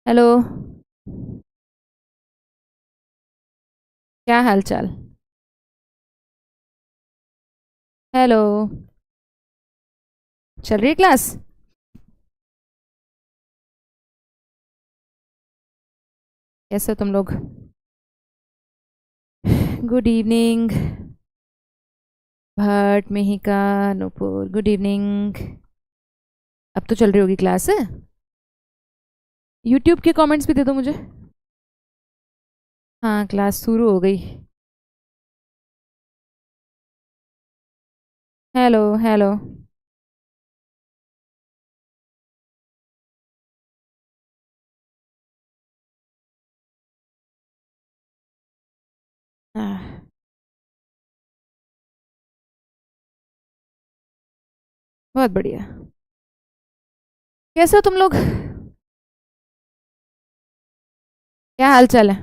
Hello. क्या हाल चाल? Hello. चल रही है क्लास? कैसे हो तुम लोग? Good evening. Bhatt, Mihika, Nupur, good evening. अब तो चल रही होगी क्लास है? यूट्यूब के कमेंट्स भी दे दो मुझे। हाँ, क्लास शुरू हो गई। Hello hello. आह, बहुत बढ़िया। कैसे हो तुम लोग? क्या हाल चाल है?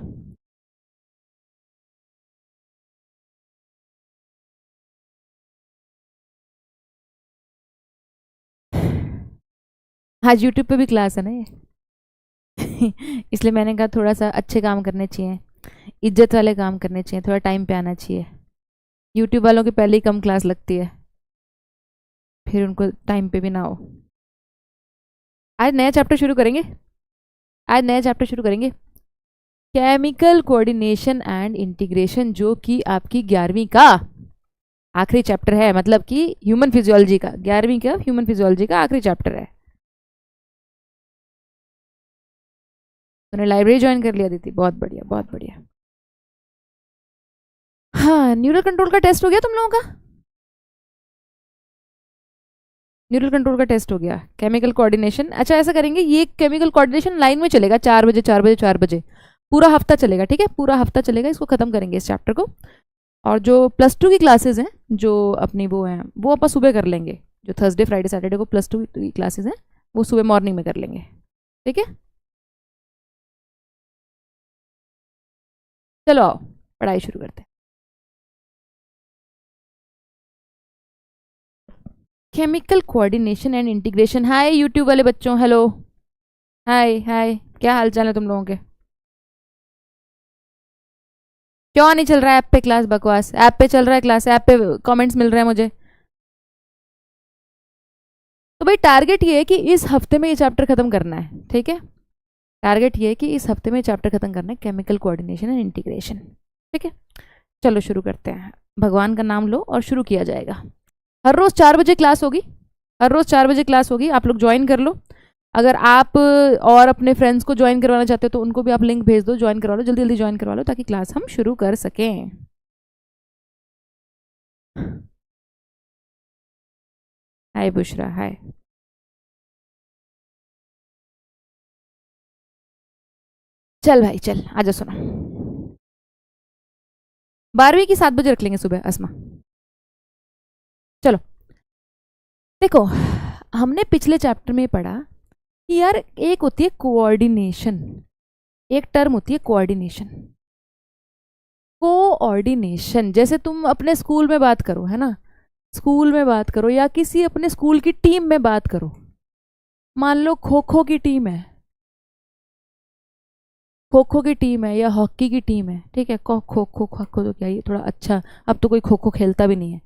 आज यूट्यूब पे भी क्लास है ना ये। इसलिए मैंने कहा थोड़ा सा अच्छे काम करने चाहिए। इज्जत वाले काम करने चाहिए, थोड़ा टाइम पे आना चाहिए। यूट्यूब वालों की पहले ही कम क्लास लगती है, फिर उनको टाइम पे भी ना हो। आज नया चैप्टर शुरू करेंगे। आज नया चैप्टर शुरू करेंगे। केमिकल कोऑर्डिनेशन एंड इंटीग्रेशन, जो कि आपकी 11वीं का आखिरी चैप्टर है। मतलब कि ह्यूमन फिजियोलॉजी का 11वीं का ह्यूमन फिजियोलॉजी का आखिरी चैप्टर है। तूने लाइब्रेरी ज्वाइन कर लिया दीदी, बहुत बढ़िया बहुत बढ़िया। हाँ, न्यूरल कंट्रोल का टेस्ट हो गया तुम लोगों का? न्यूरल कंट्रोल का टेस्ट हो गया। केमिकल कोऑर्डिनेशन, अच्छा ऐसा करेंगे, ये केमिकल कोऑर्डिनेशन लाइन में चलेगा, 4 बजे 4 बजे 4 बजे। पूरा हफ्ता चलेगा, ठीक है? पूरा हफ्ता चलेगा, इसको खत्म करेंगे इस चैप्टर को। और जो +2 की क्लासेस हैं, जो अपनी वो हैं, वो अपन सुबह कर लेंगे। जो थर्सडे फ्राइडे सैटरडे को +2 की क्लासेस हैं, वो सुबह मॉर्निंग में कर लेंगे। ठीक है? चलो आओ, पढ़ाई शुरू करते हैं। Chemical coordination and integration. Hi YouTube वाले बच्चों, हेलो। हाय हाय। क्या हाल चाल है तुम लोगों के? क्यों नहीं चल रहा है ऐप पे क्लास? बकवास, ऐप पे चल रहा है क्लास, ऐप पे कमेंट्स मिल रहे हैं मुझे। तो भाई टारगेट ये है कि इस हफ्ते में ये चैप्टर खत्म करना है, ठीक है? टारगेट ये है कि इस हफ्ते में चैप्टर खत्म करना है, केमिकल कोऑर्डिनेशन एंड इंटीग्रेशन। ठीक है? चलो शुरू करते हैं। भगवान का नाम लो और शुरू किया जाएगा। हर रोज 4 बजे क्लास होगी। हर रोज 4 बजे क्लास होगी, आप लोग ज्वाइन कर लो। अगर आप और अपने फ्रेंड्स को ज्वाइन करवाना चाहते हो तो उनको भी आप लिंक भेज दो, ज्वाइन करवा लो, जल्दी जल्दी ज्वाइन करवा लो, ताकि क्लास हम शुरू कर सकें। हाय बुशरा, हाय। चल भाई चल, आजा सुना। 12वीं की 7 बजे रख लेंगे सुबह, असमा। चलो देखो, हमने पिछले चैप्टर में पढ़ा कि यार एक होती है कोऑर्डिनेशन, एक टर्म होती है कोऑर्डिनेशन। कोऑर्डिनेशन जैसे तुम अपने स्कूल में बात करो, है ना? स्कूल में बात करो या किसी अपने स्कूल की टीम में बात करो। मान लो खो खो की टीम है, खो खो की टीम है या हॉकी की टीम है, ठीक है? खो खो खो खो खो तो क्या, ये थोड़ा अच्छा, अब तो कोई खो खो खेलता भी नहीं है।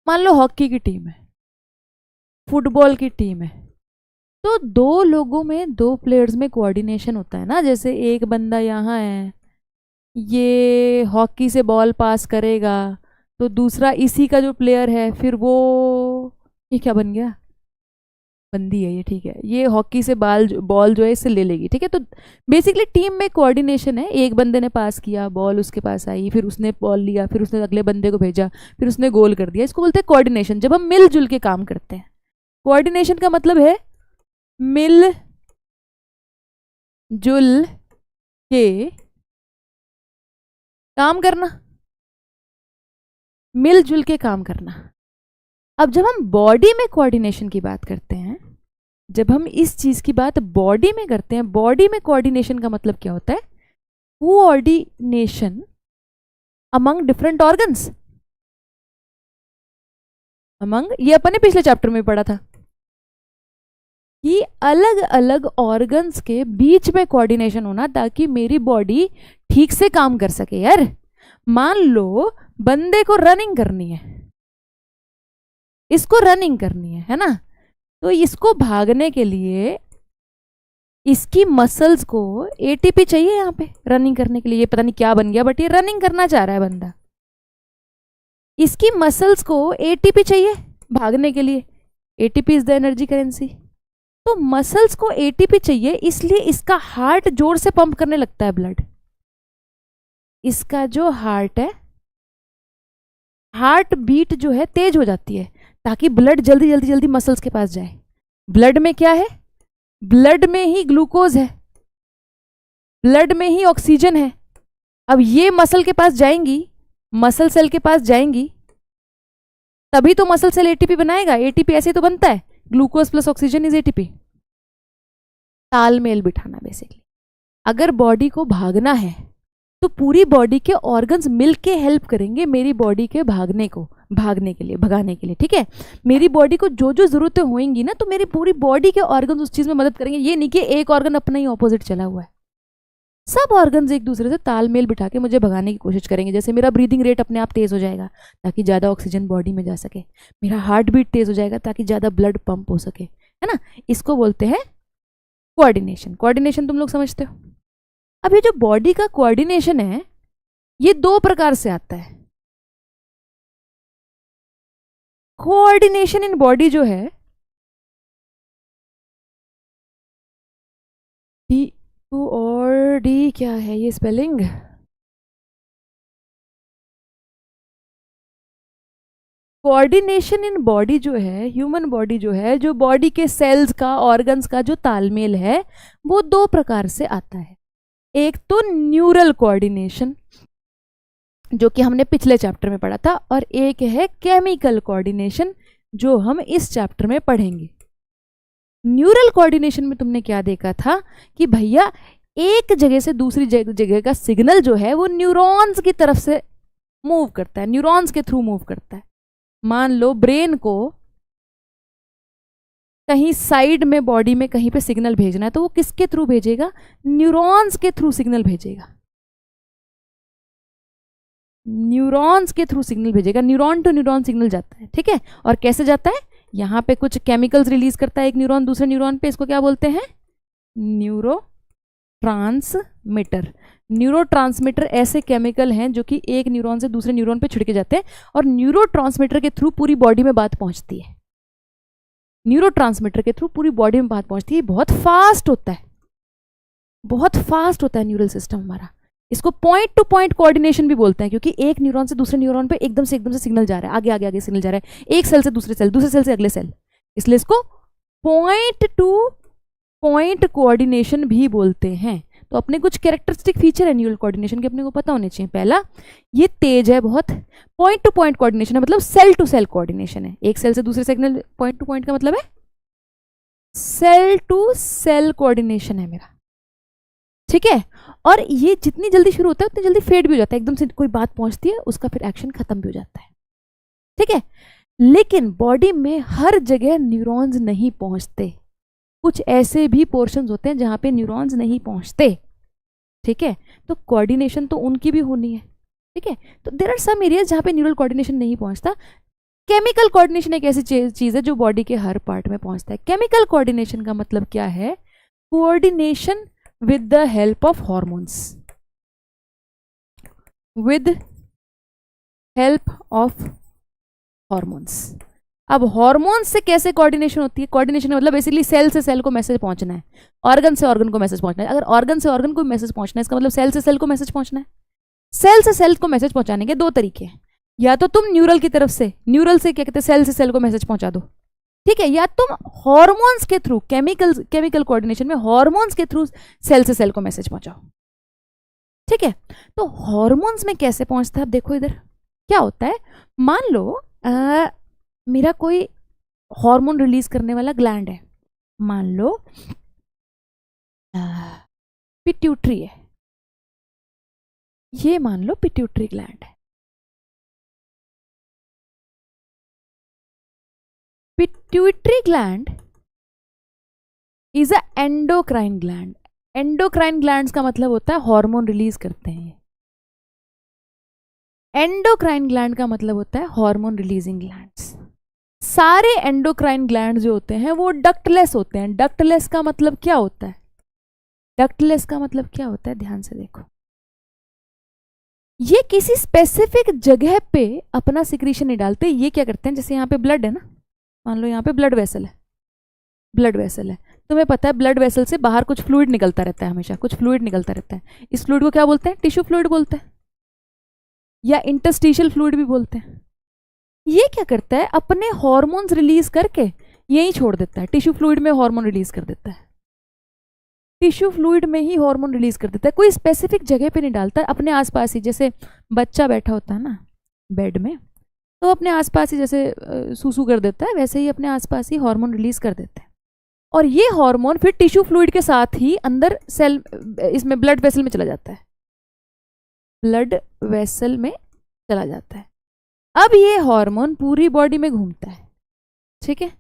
मान लो हॉकी की टीम है, फुटबॉल की टीम है। तो दो लोगों में, दो प्लेयर्स में कोऑर्डिनेशन होता है ना। जैसे एक बंदा यहाँ है, ये हॉकी से बॉल पास करेगा, तो दूसरा इसी का जो प्लेयर है, फिर वो, ये क्या बन गया? बंदी है ये, ठीक है? ये हॉकी से बॉल जो है इससे ले लेगी, ठीक है? तो बेसिकली टीम में कोऑर्डिनेशन है। एक बंदे ने पास किया, बॉल उसके पास आई, फिर उसने बॉल लिया, फिर उसने अगले बंदे को भेजा, फिर उसने गोल कर दिया। इसको बोलते हैं कोऑर्डिनेशन, जब हम मिलजुल के काम करते हैं। कोऑर्डिनेशन का मतलब है मिल जुल के काम करना, मिलजुल के काम करना। अब जब हम बॉडी में कोऑर्डिनेशन की बात करते हैं, जब हम इस चीज की बात बॉडी में करते हैं, बॉडी में कोऑर्डिनेशन का मतलब क्या होता है? Coordination among different organs. Among, ये अपन ने पिछले चैप्टर में पढ़ा था कि अलग अलग ऑर्गन्स के बीच में कोऑर्डिनेशन होना ताकि मेरी बॉडी ठीक से काम कर सके। यार मान लो बंदे को रनिंग करनी है, इसको रनिंग करनी है ना, तो इसको भागने के लिए इसकी मसल्स को एटीपी चाहिए यहाँ पे रनिंग करने के लिए। ये पता नहीं क्या बन गया, बट ये रनिंग करना चाह रहा है बंदा, इसकी मसल्स को एटीपी चाहिए भागने के लिए। ATP is the energy currency. तो मसल्स को एटीपी चाहिए, इसलिए इसका हार्ट जोर से पंप करने लगता है ब्लड। इसका जो हार्ट है, हार्ट बीट जो है तेज हो जाती है ताकि ब्लड जल्दी जल्दी जल्दी मसल्स के पास जाए। ब्लड में क्या है? ब्लड में ही ग्लूकोज है, ब्लड में ही ऑक्सीजन है। अब ये मसल के पास जाएंगी, मसल सेल के पास जाएंगी, तभी तो मसल सेल एटीपी बनाएगा। एटीपी ऐसे तो बनता है, glucose plus oxygen is ATP. तालमेल बिठाना बेसिकली। अगर बॉडी को भागना है तो पूरी बॉडी के ऑर्गन्स मिलके हेल्प करेंगे मेरी बॉडी के भागने के लिए, भगाने के लिए। ठीक है, मेरी बॉडी को जो जो जरूरतें होंगी ना, तो मेरी पूरी बॉडी के ऑर्गन्स उस चीज में मदद करेंगे। ये नहीं कि एक ऑर्गन अपना ही ऑपोजिट चला हुआ है। सब ऑर्गन्स एक दूसरे से तालमेल बिठा के मुझे भगाने की कोशिश करेंगे। जैसे मेरा ब्रीदिंग रेट अपने आप तेज हो जाएगा ताकि ज़्यादा ऑक्सीजन बॉडी में जा सके, मेरा हार्ट बीट तेज हो जाएगा ताकि ज़्यादा ब्लड पंप हो सके, है ना। इसको बोलते हैं कोऑर्डिनेशन। कोऑर्डिनेशन तुम लोग समझते हो। अब ये जो बॉडी का कोऑर्डिनेशन है, ये दो प्रकार से आता है। कोऑर्डिनेशन इन बॉडी जो है, डी और डी क्या है ये स्पेलिंग? कोऑर्डिनेशन इन बॉडी जो है, ह्यूमन बॉडी जो है, जो बॉडी के सेल्स का, ऑर्गन्स का जो तालमेल है, वो दो प्रकार से आता है। एक तो न्यूरल कोऑर्डिनेशन जो कि हमने पिछले चैप्टर में पढ़ा था, और एक है केमिकल कोऑर्डिनेशन जो हम इस चैप्टर में पढ़ेंगे। न्यूरल कोऑर्डिनेशन में तुमने क्या देखा था कि भैया एक जगह से दूसरी जगह का सिग्नल जो है वो न्यूरॉन्स की तरफ से मूव करता है, न्यूरॉन्स के थ्रू मूव करता है। मान लो ब्रेन को कहीं साइड में बॉडी में कहीं पे सिग्नल भेजना है, तो वो किसके थ्रू भेजेगा? न्यूरॉन्स के थ्रू सिग्नल भेजेगा, न्यूरॉन्स के थ्रू सिग्नल भेजेगा। न्यूरॉन टू न्यूरॉन सिग्नल जाता है। ठीक है, और कैसे जाता है? यहाँ पे कुछ केमिकल्स रिलीज करता है एक न्यूरॉन दूसरे न्यूरॉन पे, इसको क्या बोलते हैं? Neuro transmitter. न्यूरो ट्रांसमीटर ऐसे केमिकल हैं जो कि एक न्यूरॉन से दूसरे न्यूरॉन पे छिड़के जाते हैं, और न्यूरो ट्रांसमीटर के थ्रू पूरी बॉडी में बात पहुंचती है। न्यूरो ट्रांसमीटर के थ्रू पूरी बॉडी में बात पहुंचती है। बहुत फास्ट होता है, बहुत फास्ट होता है न्यूरल सिस्टम हमारा। इसको पॉइंट टू पॉइंट कोऑर्डिनेशन भी बोलते हैं, क्योंकि एक न्यूरॉन से दूसरे न्यूरॉन पे एकदम से सिग्नल जा रहा है, आगे आगे आगे सिग्नल जा रहा है, एक सेल से दूसरे सेल, दूसरे सेल से अगले सेल, इसलिए इसको पॉइंट टू पॉइंट कोऑर्डिनेशन भी बोलते हैं। तो अपने कुछ कैरेक्टरिस्टिक फीचर है न्यूरल कोऑर्डिनेशन के, अपने को पता होने चाहिए। पहला, ये तेज है बहुत। पॉइंट टू पॉइंट कोऑर्डिनेशन है, मतलब सेल टू सेल कोऑर्डिनेशन है, एक सेल से दूसरे सिग्नल। पॉइंट टू पॉइंट का मतलब है सेल टू सेल कोऑर्डिनेशन है मेरा। ठीक है, और ये जितनी जल्दी शुरू होता है उतनी जल्दी फेड भी हो जाता है। एकदम से कोई बात पहुंचती है, उसका फिर एक्शन खत्म भी हो जाता है। ठीक है, लेकिन बॉडी में हर जगह न्यूरॉन्स नहीं पहुंचते, कुछ ऐसे भी पोर्शंस होते हैं जहां पे न्यूरॉन्स नहीं पहुंचते। ठीक है, तो कोऑर्डिनेशन तो उनकी भी होनी है। ठीक है, तो देयर आर सम एरियाज जहां पे न्यूरल कोऑर्डिनेशन नहीं पहुंचता। केमिकल कोऑर्डिनेशन एक ऐसी चीज है जो बॉडी के हर पार्ट में पहुंचता है। केमिकल कोऑर्डिनेशन का मतलब क्या है? Coordination with the help of hormones, with help of hormones। अब हॉर्मोन्स से कैसे कोऑर्डिनेशन होती है? कोऑर्डिनेशन मतलब बेसिकली सेल से सेल को मैसेज पहुंचना है, ऑर्गन से ऑर्गन को मैसेज पहुंचना है। अगर ऑर्गन से ऑर्गन को मैसेज पहुंचना है, इसका मतलब सेल से सेल को मैसेज पहुंचना है। सेल से सेल को मैसेज पहुंचाने के दो तरीके हैं, या तो तुम न्यूरल की तरफ से, न्यूरल से क्या कहते हैं, सेल से सेल को मैसेज पहुंचा दो। ठीक है, या तुम हॉर्मोन्स के थ्रू, केमिकल कोऑर्डिनेशन में हॉर्मोन्स के थ्रू सेल से सेल को मैसेज पहुंचाओ। ठीक है, तो हॉर्मोन्स में कैसे पहुंचता है? अब देखो इधर क्या होता है। मान लो मेरा कोई हार्मोन रिलीज करने वाला ग्लैंड है, मान लो पिट्यूटरी है, ये मान लो पिट्यूटरी ग्लैंड है। Pituitary gland is a endocrine gland. Endocrine glands का मतलब होता है हार्मोन रिलीज करते हैं। एंडोक्राइन ग्लैंड का मतलब होता है हार्मोन रिलीजिंग ग्लैंड्स। सारे एंडोक्राइन ग्लैंड जो होते हैं वो डक्टलेस होते हैं। डक्टलेस का मतलब क्या होता है? डक्टलेस का मतलब क्या होता है? ध्यान से देखो, ये किसी स्पेसिफिक जगह पे अपना सिक्रीशन नहीं डालते। ये क्या करते हैं, जैसे यहाँ पे ब्लड है ना, मान लो यहाँ पे ब्लड वेसल है, ब्लड वेसल है, तुम्हें पता है ब्लड वेसल से बाहर कुछ फ्लूइड निकलता रहता है, हमेशा कुछ फ्लूइड निकलता रहता है। इस फ्लूइड को क्या बोलते हैं? टिश्यू फ्लूइड बोलते हैं, या इंटरस्टिशियल फ्लूइड भी बोलते हैं। ये क्या करता है, अपने हॉर्मोन्स रिलीज करके यहीं छोड़ देता है, टिश्यू फ्लूइड में हार्मोन रिलीज कर देता है, टिश्यू फ्लूइड में ही हार्मोन रिलीज कर देता है। कोई स्पेसिफिक जगह पे नहीं डालता, अपने आसपास ही। जैसे बच्चा बैठा होता है ना बेड में, तो अपने आसपास ही जैसे सूसू कर देता है, वैसे ही अपने आसपास ही हार्मोन रिलीज कर देता है। और ये हार्मोन फिर टिश्यू फ्लूइड के साथ ही अंदर सेल, इसमें ब्लड वेसल में चला जाता है, ब्लड वेसल में चला जाता है। अब ये हार्मोन पूरी बॉडी में घूमता है, ठीक है।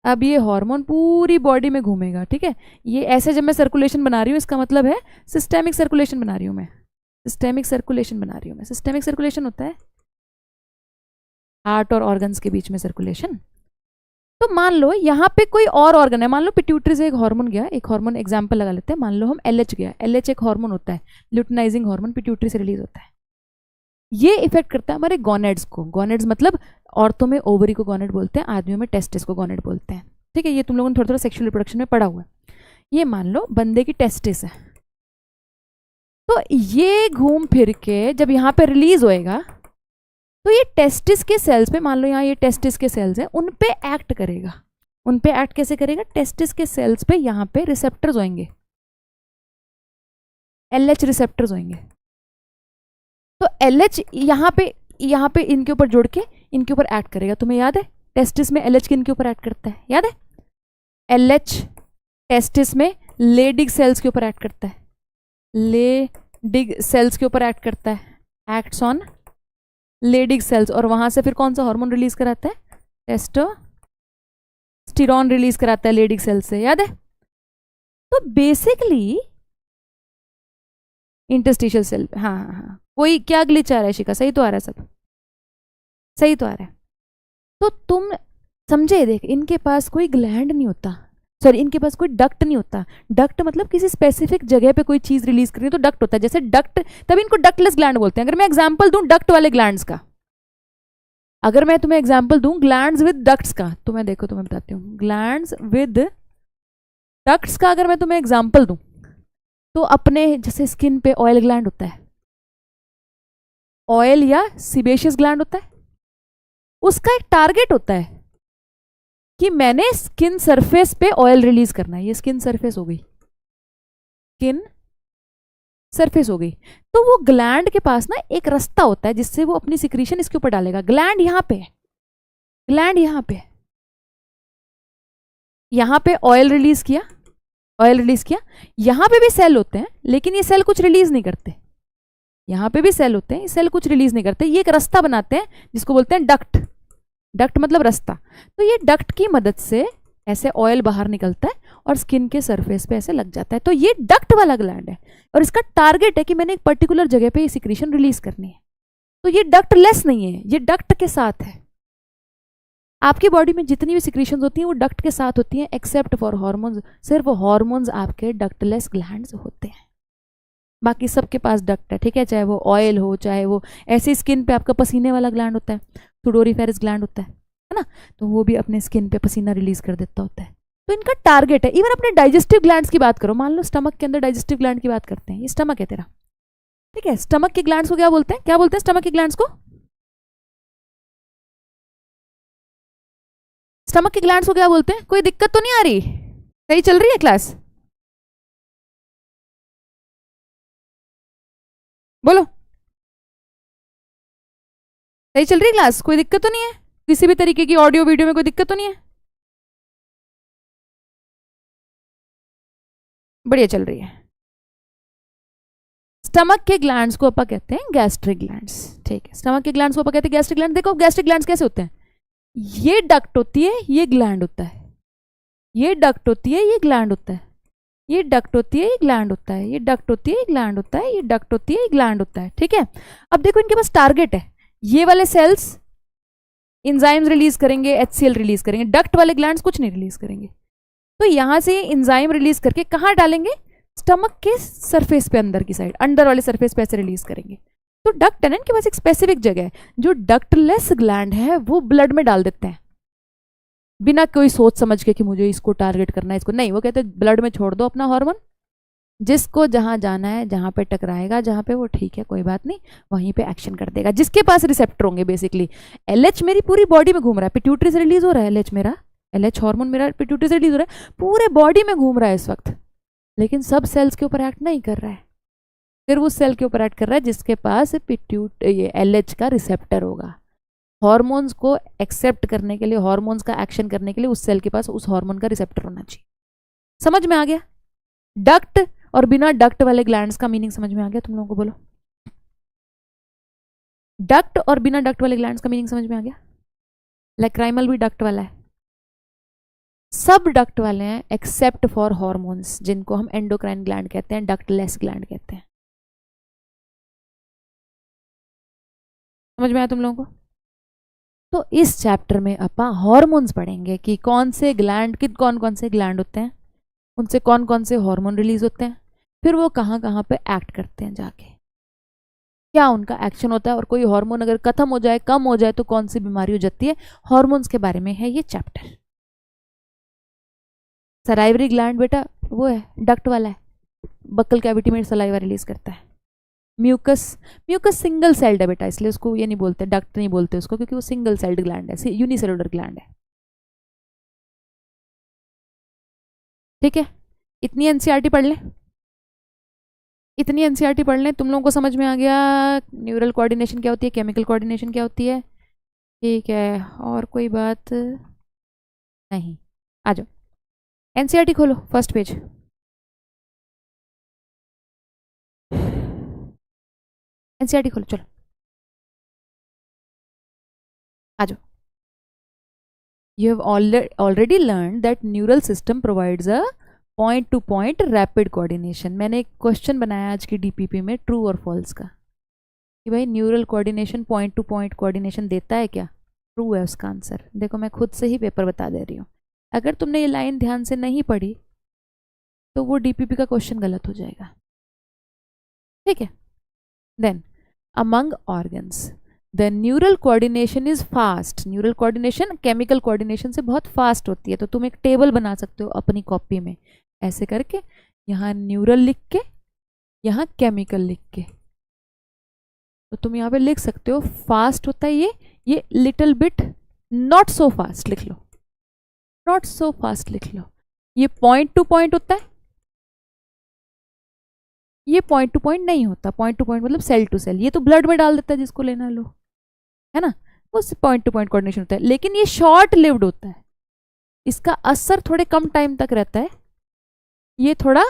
अब ये हार्मोन पूरी बॉडी में घूमेगा, ठीक है। ये ऐसे जब मैं सर्कुलेशन बना रही हूँ, इसका मतलब है सिस्टेमिक सर्कुलेशन बना रही हूँ मैं, सिस्टेमिक सर्कुलेशन बना रही हूँ मैं। सिस्टेमिक सर्कुलेशन होता है हार्ट और ऑर्गन्स के बीच में सर्कुलेशन। तो मान लो यहाँ पे कोई और ऑर्गन है, मान लो पिट्यूटरी से एक हार्मोन गया, एक हार्मोन एग्जांपल लगा लेते हैं, मान लो हम एलएच गया। एलएच एक हार्मोन होता है, ल्यूटिनाइजिंग हार्मोन, पिट्यूटरी से रिलीज होता है। ये इफेक्ट करता है हमारे गोनेड्स को। गोनेड्स मतलब औरतों में ओवरी को गोनेड बोलते हैं, आदमियों में टेस्टिस को गोनेड बोलते हैं, ठीक है। ये तुम लोगों ने थोड़ा थोड़ा सेक्सुअल रिप्रोडक्शन में पढ़ा हुआ है। ये मान लो बंदे की टेस्टिस है, तो ये घूम फिर के जब यहाँ पे रिलीज होएगा, तो ये टेस्टिस के सेल्स पे, मान लो यहाँ ये टेस्टिस के सेल्स हैं, उन पे एक्ट करेगा। उन पे एक्ट कैसे करेगा? टेस्टिस के सेल्स पे यहाँ पे रिसेप्टर्स होंगे, एलएच रिसेप्टर्स होंगे। तो एलएच यहाँ पे इनके ऊपर जोड़ के इनके ऊपर एक्ट करेगा। तुम्हें याद है टेस्टिस में एलएच किन के ऊपर एक्ट करता है? याद है? एलएच टेस्टिस में लेडिग सेल्स के ऊपर एक्ट करता है, लेडिग सेल्स के ऊपर एक्ट करता है, एक्ट्स ऑन लेडिग सेल्स। और वहां से फिर कौन सा हार्मोन रिलीज कराता है? टेस्टोस्टेरोन रिलीज कराता है लेडिग सेल्स से, याद है? तो बेसिकली इंटरस्टिशियल सेल, हाँ हाँ हाँ। कोई क्या ग्लिच आ रहा है शिका? सही तो आ रहा है, सब सही तो आ रहा है। तो तुम समझे, देख इनके पास कोई ग्लैंड नहीं होता, सॉरी इनके पास कोई डक्ट नहीं होता। डक्ट मतलब किसी स्पेसिफिक जगह पे कोई चीज रिलीज करनी तो डक्ट होता है। जैसे डक्ट, तभी इनको डक्टलेस ग्लैंड बोलते हैं। अगर मैं एग्जांपल दूं डक्ट वाले ग्लैंड्स का, अगर मैं तुम्हें एग्जांपल दूं ग्लैंड्स विद डक्ट्स का, तो मैं देखो तुम्हें बताती हूँ ग्लैंड्स विद डक्ट्स का अगर मैं तुम्हें एग्जांपल दूं, तो अपने जैसे स्किन पे ऑयल ग्लैंड होता है, ऑयल या सिबेशियस ग्लैंड होता है, उसका एक टारगेट होता है कि मैंने स्किन सरफेस पे ऑयल रिलीज करना है। ये स्किन सरफेस हो गई, स्किन सरफेस हो गई। तो वो ग्लैंड के पास ना एक रास्ता होता है जिससे वो अपनी सिक्रीशन इसके ऊपर डालेगा। ग्लैंड यहाँ पे है, ग्लैंड यहाँ पे, यहाँ पे ऑयल रिलीज किया, ऑयल रिलीज किया। यहाँ पे भी सेल होते हैं लेकिन ये सेल कुछ रिलीज नहीं करते। यहाँ पे भी सेल होते हैं, ये सेल कुछ रिलीज नहीं करते। ये एक रास्ता बनाते हैं जिसको बोलते हैं डक्ट। डक्ट मतलब रास्ता। तो ये डक्ट की मदद से ऐसे ऑयल बाहर निकलता है और स्किन के सरफेस पे ऐसे लग जाता है। तो ये डक्ट वाला ग्लैंड है और इसका टारगेट है कि मैंने एक पर्टिकुलर जगह पे ये सिक्रीशन रिलीज करनी है। तो ये डक्ट लेस नहीं है, ये डक्ट के साथ है। आपकी बॉडी में जितनी भी सिक्रीशंस होती हैं वो डक्ट के साथ होती हैं, एक्सेप्ट फॉर हार्मोन्स। सिर्फ हार्मोन्स आपके डक्टलेस ग्लैंड्स होते हैं, बाकी सबके पास डक्ट है, ठीक है। चाहे वो ऑयल हो, चाहे वो ऐसी स्किन पे आपका पसीने वाला ग्लैंड होता है, सुडोरीफेरस ग्लैंड होता है ना, तो वो भी अपने स्किन पे पसीना रिलीज कर देता होता है। तो इनका टारगेट है। इवन अपने डाइजेस्टिव ग्लैंड्स की बात करो, मान लो स्टमक के अंदर डाइजेस्टिव ग्लैंड की बात करते हैं, ये स्टमक है तेरा, ठीक है। स्टमक के ग्लैंड्स को क्या बोलते हैं? क्या बोलते हैं स्टमक के ग्लैंड्स को? स्टमक के ग्लैंड्स को क्या बोलते हैं? कोई दिक्कत तो नहीं आ रही? सही चल रही है क्लास? बोलो, सही चल रही है क्लास? कोई दिक्कत तो नहीं है? किसी भी तरीके की ऑडियो वीडियो में कोई दिक्कत तो नहीं है? बढ़िया चल रही है। स्टमक के ग्लैंड्स को अपन कहते हैं गैस्ट्रिक ग्लैंड्स, ठीक है। स्टमक के ग्लैंड्स को अपन कहते हैं गैस्ट्रिक ग्लैंड। देखो गैस्ट्रिक ग्लैंड्स कैसे होते हैं, ये डक्ट होती है, ये ग्लैंड होता है, ये डक्ट होती है, ये ग्लैंड होता है, ये डक्ट होती है, ये ग्लैंड होता है, ये डक्ट होती है, ये ग्लैंड होता है, ये डक्ट होती है, ये ग्लैंड होता है। ठीक है, अब देखो इनके पास टारगेट है, ये वाले सेल्स इंजाइम्स रिलीज करेंगे, HCl रिलीज करेंगे, डक्ट वाले ग्लैंड्स कुछ नहीं रिलीज करेंगे। तो यहां से इंजाइम रिलीज करके कहाँ डालेंगे, स्टमक के सरफेस पे, अंदर की साइड, अंदर वाले सरफेस पे ऐसे रिलीज करेंगे। तो डक्ट है ना इनके पास एक स्पेसिफिक जगह है, जो डक्टलेस ग्लैंड है वो ब्लड में डाल देते हैं, बिना कोई सोच समझ के कि मुझे इसको टारगेट करना है, इसको नहीं, वो कहते हैं ब्लड में छोड़ दो अपना हार्मोन, जिसको जहां जाना है, जहां पे टकराएगा, जहां पे वो ठीक है कोई बात नहीं, वहीं पे एक्शन कर देगा, जिसके पास रिसेप्टर होंगे। बेसिकली LH मेरी पूरी बॉडी में घूम रहा है, पिट्यूटरी से रिलीज हो रहा है LH मेरा, LH हार्मोन मेरा पिट्यूटरी से रिलीज हो रहा है, पूरे बॉडी में घूम रहा है इस वक्त, लेकिन सब सेल्स के ऊपर एक्ट नहीं कर रहा है, सिर्फ उस सेल के ऊपर एक्ट कर रहा है जिसके पास ये LH का रिसेप्टर होगा। हार्मोन्स को एक्सेप्ट करने के लिए, हार्मोन्स का एक्शन करने के लिए उस सेल के पास उस हार्मोन का रिसेप्टर होना चाहिए। समझ में आ गया? डक्ट और बिना डक्ट वाले ग्लैंड्स का मीनिंग समझ में आ गया तुम लोगों को? बोलो, डक्ट और बिना डक्ट वाले ग्लैंड्स का मीनिंग समझ में आ गया? लैक्राइमल भी डक्ट वाला है, सब डक्ट वाले हैं एक्सेप्ट फॉर हार्मोन्स, जिनको हम एंडोक्राइन ग्लैंड कहते हैं, डक्टलेस ग्लैंड कहते हैं। समझ में आया तुम लोगों को? तो इस चैप्टर में अपन हार्मोन्स पढ़ेंगे कि कौन से ग्लैंड, कौन कौन से ग्लैंड होते हैं, उनसे कौन कौन से हार्मोन रिलीज होते हैं, फिर वो कहाँ कहाँ पे एक्ट करते हैं जाके, क्या उनका एक्शन होता है, और कोई हार्मोन अगर खत्म हो जाए, कम हो जाए, तो कौन सी बीमारी हो जाती है। हार्मोन्स के बारे में है ये चैप्टर। सलाइवरी ग्लैंड बेटा वो है, डक्ट वाला है, बक्कल कैविटी में सलाइवा रिलीज करता है। म्यूकस, म्यूकस सिंगल सेल्ड है बेटा, इसलिए उसको ये नहीं बोलते, डक्ट नहीं बोलते उसको, क्योंकि वो सिंगल सेल्ड ग्लैंड है, यूनिसेलुलर ग्लैंड है। ठीक है, इतनी एनसीईआरटी पढ़ लें, इतनी एनसीईआरटी पढ़ लें, तुम लोगों को समझ में आ गया न्यूरल कोऑर्डिनेशन क्या होती है, केमिकल कोऑर्डिनेशन क्या होती है। ठीक है, और कोई बात नहीं, आ जाओ एनसीईआरटी खोलो, फर्स्ट पेज। एनसीईआरटी खोलो, चलो आ जाओ। You have already learned that neural system provides a point to point rapid coordination। मैंने एक क्वेश्चन बनाया आज की DPP में, ट्रू और फॉल्स का, कि भाई neural coordination point two point coordination देता है क्या? ट्रू है उसका आंसर। देखो मैं खुद से ही पेपर बता दे रही हूँ, अगर तुमने ये लाइन ध्यान से नहीं पढ़ी तो वो DPP का क्वेश्चन गलत हो जाएगा। ठीक है, then among organs the neural coordination is fast. Neural coordination chemical coordination से बहुत फास्ट होती है, तो तुम एक टेबल बना सकते हो अपनी कॉपी में, ऐसे करके, यहाँ न्यूरल लिख के, यहाँ केमिकल लिख के, तो तुम यहाँ पे लिख सकते हो फास्ट होता है ये little bit not so fast लिख लो, नॉट सो फास्ट लिख लो। ये पॉइंट टू पॉइंट होता है, ये पॉइंट टू पॉइंट नहीं होता, पॉइंट टू पॉइंट मतलब सेल टू सेल, ये तो ब्लड में डाल देता है जिसको लेना लो, है ना, वो पॉइंट टू पॉइंट कोऑर्डिनेशन होता है, लेकिन ये शॉर्ट लिव्ड होता है, इसका असर थोड़े कम टाइम तक रहता है, ये थोड़ा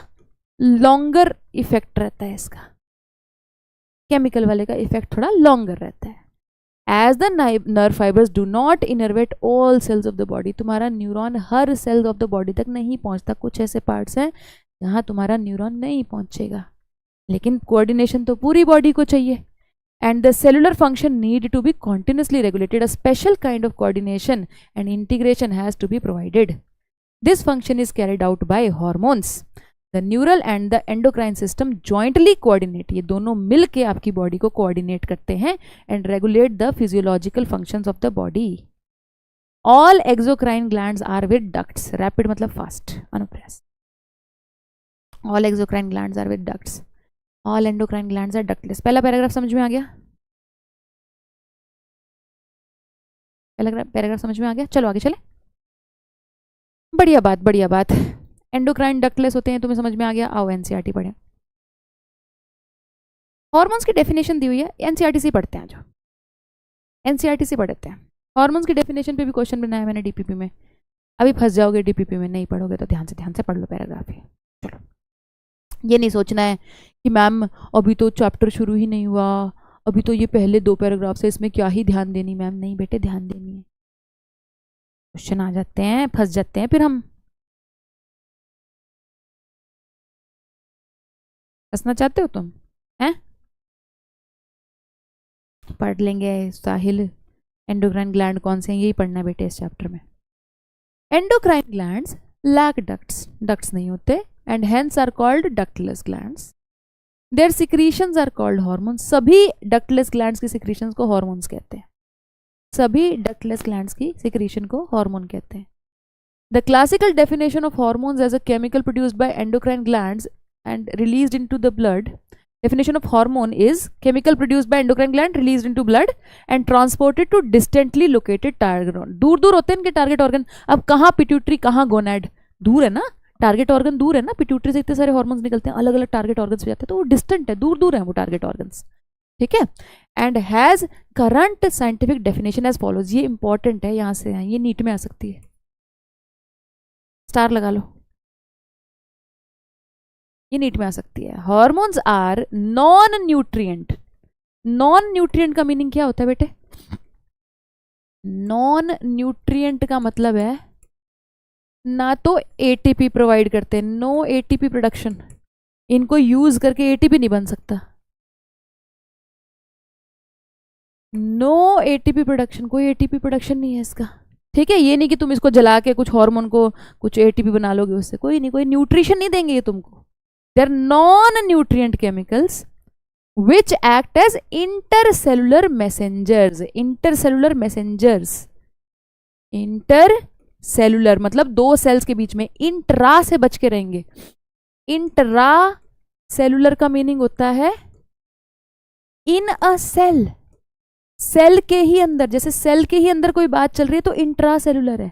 लॉन्गर इफेक्ट रहता है इसका, केमिकल वाले का इफेक्ट थोड़ा लॉन्गर रहता है। As the nerve fibres do not innervate all cells of the body, तुम्हारा न्यूरॉन हर सेल ऑफ द बॉडी तक नहीं पहुंचता, कुछ ऐसे पार्ट्स हैं जहां तुम्हारा न्यूरॉन नहीं पहुंचेगा, लेकिन कोऑर्डिनेशन तो पूरी बॉडी को चाहिए। And the cellular function need to be continuously regulated. A special kind of coordination and integration has to be provided. This function is carried out by hormones. The neural and the endocrine system jointly coordinate. ये दोनों मिल के आपकी body को coordinate करते हैं and regulate the physiological functions of the body. All exocrine glands are with ducts. Rapid मतलब fast. अनुप्रास. All exocrine glands are with ducts. All endocrine glands are ductless. पहला पैराग्राफ समझ में आ गया? पहला पैराग्राफ समझ में आ गया? चलो आगे चले। बढ़िया बात, बढ़िया बात। एंडोक्राइन डक्टलेस होते हैं, तुम्हें समझ में आ गया। आओ एनसीईआरटी पढ़े। हार्मोन्स की डेफिनेशन दी हुई है, एनसीईआरटी से पढ़ते हैं। जो एनसीईआरटी से पढ़ते हैं, हार्मोन्स की डेफिनेशन पे भी क्वेश्चन बनाया मैंने DPP में। अभी फंस जाओगे DPP में, नहीं पढ़ोगे तो ध्यान से पढ़ लो पैराग्राफ ही। चलो, ये नहीं सोचना है कि मैम अभी तो चैप्टर शुरू ही नहीं हुआ, अभी तो ये पहले 2 पैराग्राफ से, इसमें क्या ही ध्यान देनी मैम। नहीं बेटे, ध्यान देनी है, क्वेश्चन आ जाते हैं, फंस जाते हैं फिर हम। हंसना चाहते हो तुम? हैं? पढ़ लेंगे साहिल, एंडोक्राइन ग्लैंड कौन से हैं यही पढ़ना है बेटे इस चैप्टर में। Endocrine glands lack ducts, ducts नहीं होते, and hence are called ductless glands. Their secretions are called hormones, सभी डक्टलेस ग्लैंड्स की सिक्रीशंस को हॉर्मोन्स कहते हैं, सभी डक्टलेस ग्लैंड्स की सिक्रीशन को हार्मोन कहते हैं। The classical definition of hormones as a chemical produced by endocrine glands and released into the blood, definition of hormone is chemical produced by endocrine gland released into blood and transported to distantly located target organ। दूर दूर होते हैं इनके target organ. अब कहाँ pituitary कहाँ gonad, दूर है ना, टारगेट ऑर्गन दूर है ना, पिट्यूटरी से इतने सारे हॉर्मोन्स निकलते हैं, अलग अलग टारगेट ऑर्गन्स पे जाते हैं, तो वो डिस्टेंट है, दूर दूर है वो टारगेट ऑर्गन्स, ठीक है। And has current scientific definition as follows, ये इंपॉर्टेंट है, यहां से ये नीट में आ सकती है, स्टार लगा लो, ये नीट में आ सकती है। Hormones are non nutrient, non nutrient का मीनिंग क्या होता है बेटे? नॉन न्यूट्रिएंट का मतलब है ना तो एटीपी प्रोवाइड करते हैं, नो एटीपी प्रोडक्शन, इनको यूज करके एटीपी नहीं बन सकता, नो एटीपी प्रोडक्शन, कोई एटीपी प्रोडक्शन नहीं है इसका, ठीक है। ये नहीं कि तुम इसको जला के कुछ हार्मोन को कुछ एटीपी बना लोगे उससे, कोई नहीं, कोई न्यूट्रिशन नहीं देंगे ये तुमको। They are non nutrient chemicals which act as intercellular messengers, intercellular messengers, intercellular मतलब दो सेल्स के बीच में, इंट्रा से बच के रहेंगे, इंट्रा सेलुलर का मीनिंग होता है इन अ सेल, सेल के ही अंदर, जैसे सेल के ही अंदर कोई बात चल रही है तो इंट्रा सेलुलर है।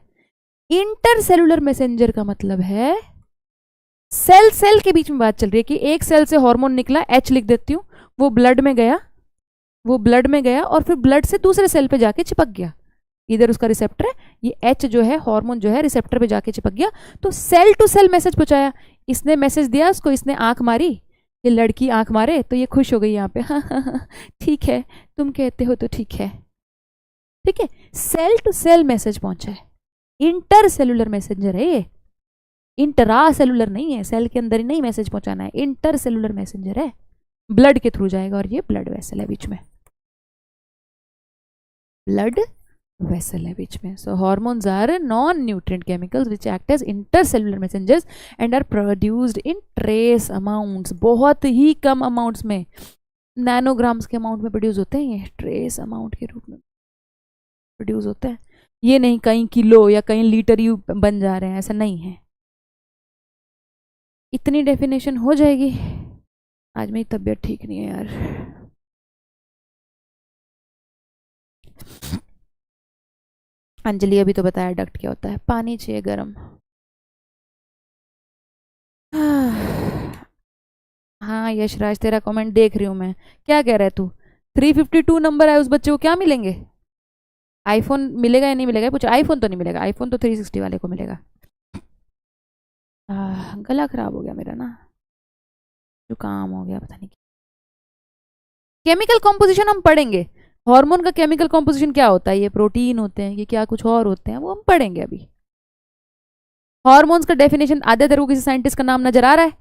इंटरसेलुलर मैसेंजर का मतलब है सेल सेल के बीच में बात चल रही है कि एक सेल से हार्मोन निकला, एच लिख देती हूँ, वो ब्लड में गया, वो ब्लड में गया और फिर ब्लड से दूसरे सेल पे जाके चिपक गया, इधर उसका रिसेप्टर है, ये एच जो है हार्मोन जो है रिसेप्टर पे जाके चिपक गया, तो सेल टू सेल मैसेज पहुंचाया, इसने मैसेज दिया उसको, इसने आंख मारी, ये लड़की आंख मारे तो ये खुश हो गई यहाँ पे, हाँ ठीक है तुम कहते हो तो ठीक है, ठीक है, सेल टू सेल मैसेज पहुंचा है, इंटरसेलुलर मैसेंजर है ये, इंट्रा सेलुलर नहीं है, सेल के अंदर ही नहीं मैसेज पहुंचाना है, इंटरसेलुलर मैसेंजर है, ब्लड के थ्रू जाएगा और ये ब्लड वेसल है बीच में, ब्लड वेसल है बीच में। So hormones are non nutrient chemicals which act as intercellular messengers and are produced in trace amounts, बहुत ही कम अमाउंट्स में, नैनोग्राम्स के अमाउंट में प्रोड्यूस होते हैं, ये ट्रेस अमाउंट के रूप में प्रोड्यूस होते हैं, ये नहीं कहीं किलो या कहीं लीटर ही बन जा रहे हैं, ऐसा नहीं है। इतनी डेफिनेशन हो जाएगी। आज मेरी तबीयत ठीक नहीं है यार, अंजलि अभी तो बताया डक्ट क्या होता है, पानी चाहिए गर्म। हाँ यशराज तेरा कमेंट देख रही हूँ मैं, क्या कह रहा है तू? 352 नंबर है, उस बच्चे को क्या मिलेंगे? आईफोन मिलेगा या नहीं मिलेगा? कुछ आईफोन तो नहीं मिलेगा, आईफोन तो 360 वाले को मिलेगा। गला खराब हो गया मेरा ना, जुकाम हो गया पता नहीं। केमिकल कॉम्पोजिशन हम पढ़ेंगे, हार्मोन का केमिकल कॉम्पोजिशन क्या होता है, ये प्रोटीन होते हैं, ये क्या कुछ और होते हैं, वो हम पढ़ेंगे अभी। हार्मोन्स का डेफिनेशन आधे तेरे को किसी साइंटिस्ट का नाम नजर आ रहा है?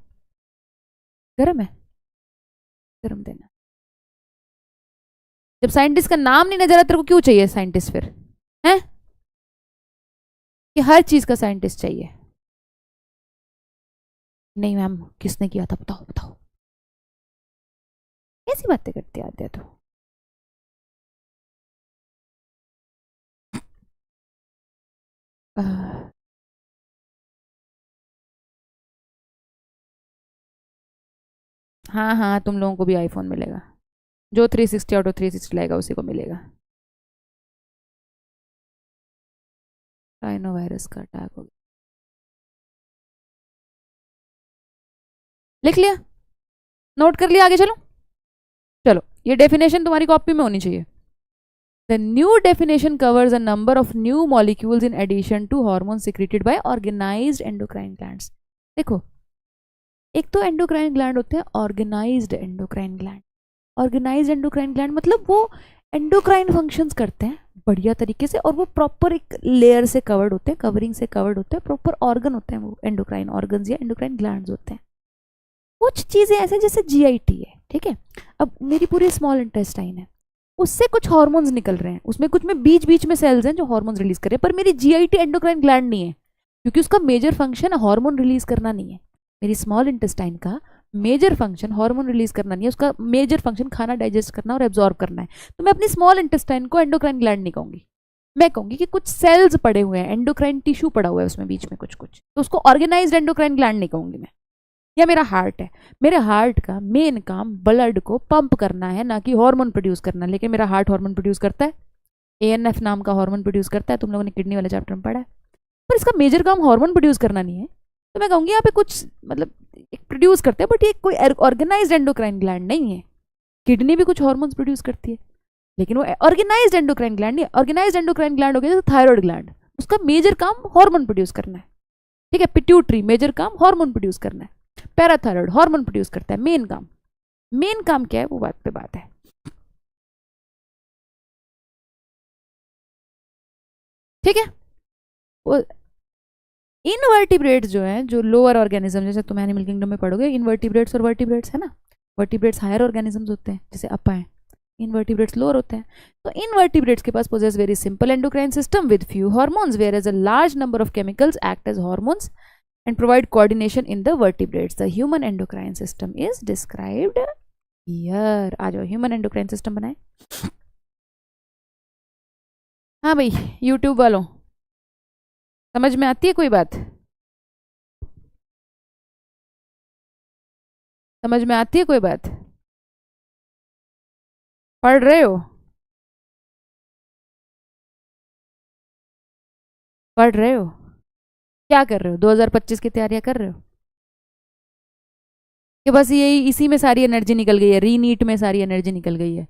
गर्म है, गर्म देना। जब साइंटिस्ट का नाम नहीं नजर आता तेरे को क्यों चाहिए साइंटिस्ट फिर? हैं कि हर चीज का साइंटिस्ट चाहिए? नहीं मैम किसने किया था बताओ बताओ, कैसी बातें करते आते तो। हाँ हाँ तुम लोगों को भी आईफोन मिलेगा, जो 360 आउट ऑफ 360 लाएगा उसी को मिलेगा। राइनो वायरस का अटैक हो गया, लिख लिया, नोट कर लिया, आगे चलो। चलो ये डेफिनेशन तुम्हारी कॉपी में होनी चाहिए। The new definition covers a number of new molecules in addition to hormones secreted by organized endocrine glands। देखो एक तो एंडोक्राइन ग्लैंड होते हैं organised endocrine gland, organised endocrine gland मतलब वो एंडोक्राइन फंक्शंस करते हैं बढ़िया तरीके से और वो प्रॉपर एक लेयर से कवर्ड होते हैं, कवरिंग से कवर्ड होते हैं, प्रॉपर ऑर्गन होते हैं वो, एंडोक्राइन ऑर्गन्स या एंडोक्राइन ग्लैंड्स होते हैं। कुछ चीज़ें ऐसे जैसे जीआईटी है, ठीक है, अब मेरी पूरी स्मॉल इंटेस्टाइन है, उससे कुछ हार्मोन्स निकल रहे हैं, उसमें कुछ में बीच बीच में सेल्स हैं जो हार्मोन्स रिलीज कर रहे हैं, पर मेरी जीआईटी एंडोक्राइन ग्लैंड नहीं है, क्योंकि उसका मेजर फंक्शन हार्मोन रिलीज करना नहीं है। मेरी स्मॉल इंटेस्टाइन का मेजर फंक्शन हार्मोन रिलीज करना नहीं है, उसका मेजर फंक्शन खाना डाइजेस्ट करना और एब्जॉर्ब करना है। तो मैं अपनी स्मॉल इंटेस्टाइन को एंडोक्राइन ग्लैंड नहीं कहूंगी, मैं कहूंगी कि कुछ सेल्स पड़े हुए हैं, एंडोक्राइन टिश्यू पड़ा हुआ है उसमें बीच में कुछ कुछ, तो उसको ऑर्गेनाइज्ड एंडोक्राइन ग्लैंड नहीं कहूंगी मैं। या मेरा हार्ट है, मेरे हार्ट का मेन काम ब्लड को पंप करना है, ना कि हार्मोन प्रोड्यूस करना, लेकिन मेरा हार्ट हार्मोन प्रोड्यूस करता है, एएनएफ नाम का हार्मोन प्रोड्यूस करता है, तुम लोगों ने किडनी वाले चैप्टर में पढ़ा है, पर इसका मेजर काम हार्मोन प्रोड्यूस करना नहीं है। तो मैं कहूंगी यहाँ पे कुछ मतलब प्रोड्यूस करते हैं, बट ये कोई ऑर्गेनाइज्ड एंडोक्राइन ग्लैंड नहीं है। किडनी भी कुछ हार्मोन्स प्रोड्यूस करती है, लेकिन वो ऑर्गेनाइज्ड एंडोक्राइन ग्लैंड नहीं है। ऑर्गेनाइज्ड एंडोक्राइन ग्लैंड हो गया जैसे थायराइड ग्लैंड, उसका मेजर काम हार्मोन प्रोड्यूस करना है, ठीक है। पिट्यूटरी मेजर काम हार्मोन प्रोड्यूस करना है, पैराथायराइड हार्मोन प्रोड्यूस करता है, मेन काम क्या है वो बात पे बात है। ठीक है, वो इनवर्टिब्रेट्स जो हैं, जो लोअर ऑर्गेनिज्म, जैसे तुम एनिमल किंगडम में पढ़ोगे इनवर्टिब्रेट्स और वर्टिब्रेट्स है ना, वर्टिब्रेट्स हायर ऑर्गेनिजम्स होते हैं जैसे अपा है, इनवर्टिब्रेट्स लोअर होते हैं। तो इनवर्टिब्रेट्स के पास possess very simple endocrine system with few hormones, whereas a large number of chemicals act as hormones and provide coordination in the vertebrates. The human endocrine system is described here. आ जाओ human endocrine system बनाए। हाँ भाई YouTube वालों, समझ में आती है कोई बात? समझ में आती है कोई बात? पढ़ रहे हो? पढ़ रहे हो? क्या कर रहे हो? 2025 की तैयारियां कर रहे हो कि बस यही इसी में सारी एनर्जी निकल गई है, रीनीट में सारी एनर्जी निकल गई है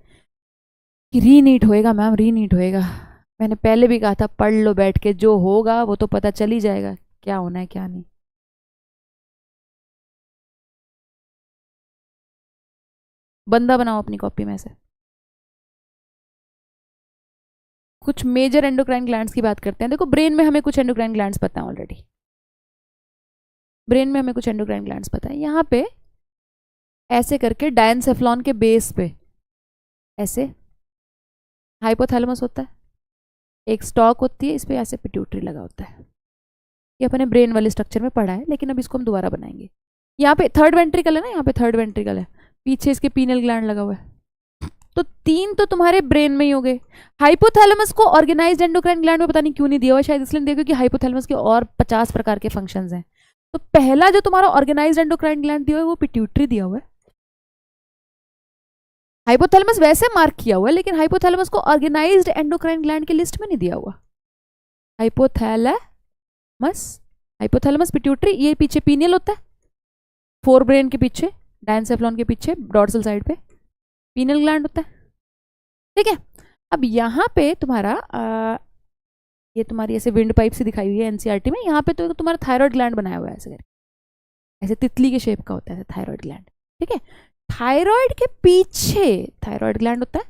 कि रीनीट होएगा मैम, रीनीट होएगा। मैंने पहले भी कहा था पढ़ लो बैठ के, जो होगा वो तो पता चल ही जाएगा क्या होना है क्या नहीं। बंदा बनाओ अपनी कॉपी में से। कुछ मेजर एंडोक्राइन ग्लैंड्स की बात करते हैं। देखो ब्रेन में हमें कुछ एंडोक्राइन ग्लैंड्स पता है ऑलरेडी, ब्रेन में हमें कुछ एंडोक्राइन ग्लैंड्स पता है। यहाँ पे ऐसे करके डायनसेफ्लॉन के बेस पे ऐसे हाइपोथैलेमस होता है, एक स्टॉक होती है, इस पे ऐसे पिट्यूटरी लगा होता है। ये अपने ब्रेन वाले स्ट्रक्चर में पढ़ा है, लेकिन अब इसको हम दोबारा बनाएंगे। यहाँ पे थर्ड वेंट्रिकल है ना, यहाँ पे थर्ड वेंट्रिकल है, पीछे इसके पीनल ग्लैंड लगा हुआ है। तो तीन तो तुम्हारे ब्रेन में ही हो गए। हाइपोथैलेमस को ऑर्गेनाइज्ड एंडोक्राइन ग्लैंड में पता नहीं क्यों नहीं दिया हुआ, शायद इसलिए दिया क्योंकि हाइपोथैलेमस के और 50 प्रकार के फंक्शंस हैं। तो पहला जो तुम्हारा ऑर्गेनाइज्ड एंडोक्राइन ग्लैंड दिया हुआ है वो पिट्यूटरी दिया हुआ है। हाइपोथैलेमस वैसे मार्क किया हुआ है, लेकिन हाइपोथैलेमस को ऑर्गेनाइज्ड एंडोक्राइन ग्लैंड की लिस्ट में नहीं दिया हुआ। हाइपोथैलेमस पिट्यूटरी, ये पीछे पीनियल होता है, फोर ब्रेन के पीछे, डायनसेफ्लॉन के पीछे डॉर्सल साइड पे पीनियल ग्लैंड होता है। ठीक है, अब यहाँ पे तुम्हारा ये तुम्हारी ऐसे विंड पाइप से दिखाई हुई है एनसीईआरटी में। यहाँ पे तो तुम्हारा थायराइड ग्लैंड बनाया हुआ है ऐसे करके, ऐसे तितली के शेप का होता है थायराइड ग्लैंड। ठीक है, थायराइड के पीछे थायराइड ग्लैंड होता है।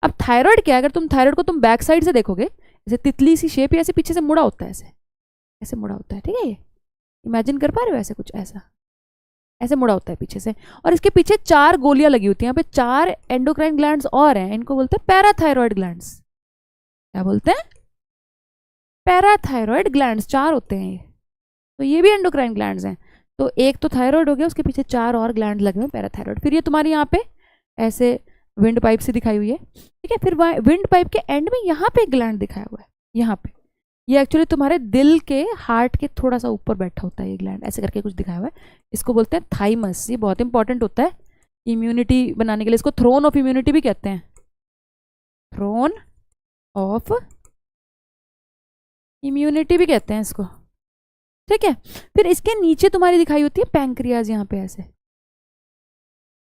अब थायराइड क्या है, अगर तुम थायराइड को तुम बैक साइड से देखोगे, ऐसे तितली सी शेप, ऐसे पीछे से मुड़ा होता है, ऐसे ऐसे मुड़ा होता है। ठीक है, ये इमेजिन कर पा रहे हो ऐसे कुछ, ऐसा ऐसे मुड़ा होता है पीछे से, और इसके पीछे 4 गोलियां लगी होती हैं। यहाँ पे 4 एंडोक्राइन ग्लैंड्स और हैं, इनको बोलते हैं पैराथायरॉयड ग्लैंड्स। क्या बोलते हैं? पैराथायरॉयड ग्लैंड्स 4 होते हैं ये। तो ये भी एंडोक्राइन ग्लैंड्स हैं। तो एक तो थायराइड हो गया, उसके पीछे 4 और ग्लैंड लगे हुए पैराथायरॉयड। फिर ये तुम्हारी यहाँ पे ऐसे विंड पाइप से दिखाई हुई है। ठीक है, फिर विंड पाइप के एंड में यहाँ पे ग्लैंड दिखाया हुआ है, यहाँ पे। ये एक्चुअली तुम्हारे दिल के हार्ट के थोड़ा सा ऊपर बैठा होता है ये ग्लैंड, ऐसे करके कुछ दिखाया हुआ है। इसको बोलते हैं थाइमस। ये बहुत इंपॉर्टेंट होता है इम्यूनिटी बनाने के लिए। इसको थ्रोन ऑफ इम्यूनिटी भी कहते हैं, थ्रोन ऑफ इम्यूनिटी भी कहते हैं इसको। ठीक है, फिर इसके नीचे तुम्हारी दिखाई होती है पैंक्रियाज, यहाँ पे ऐसे।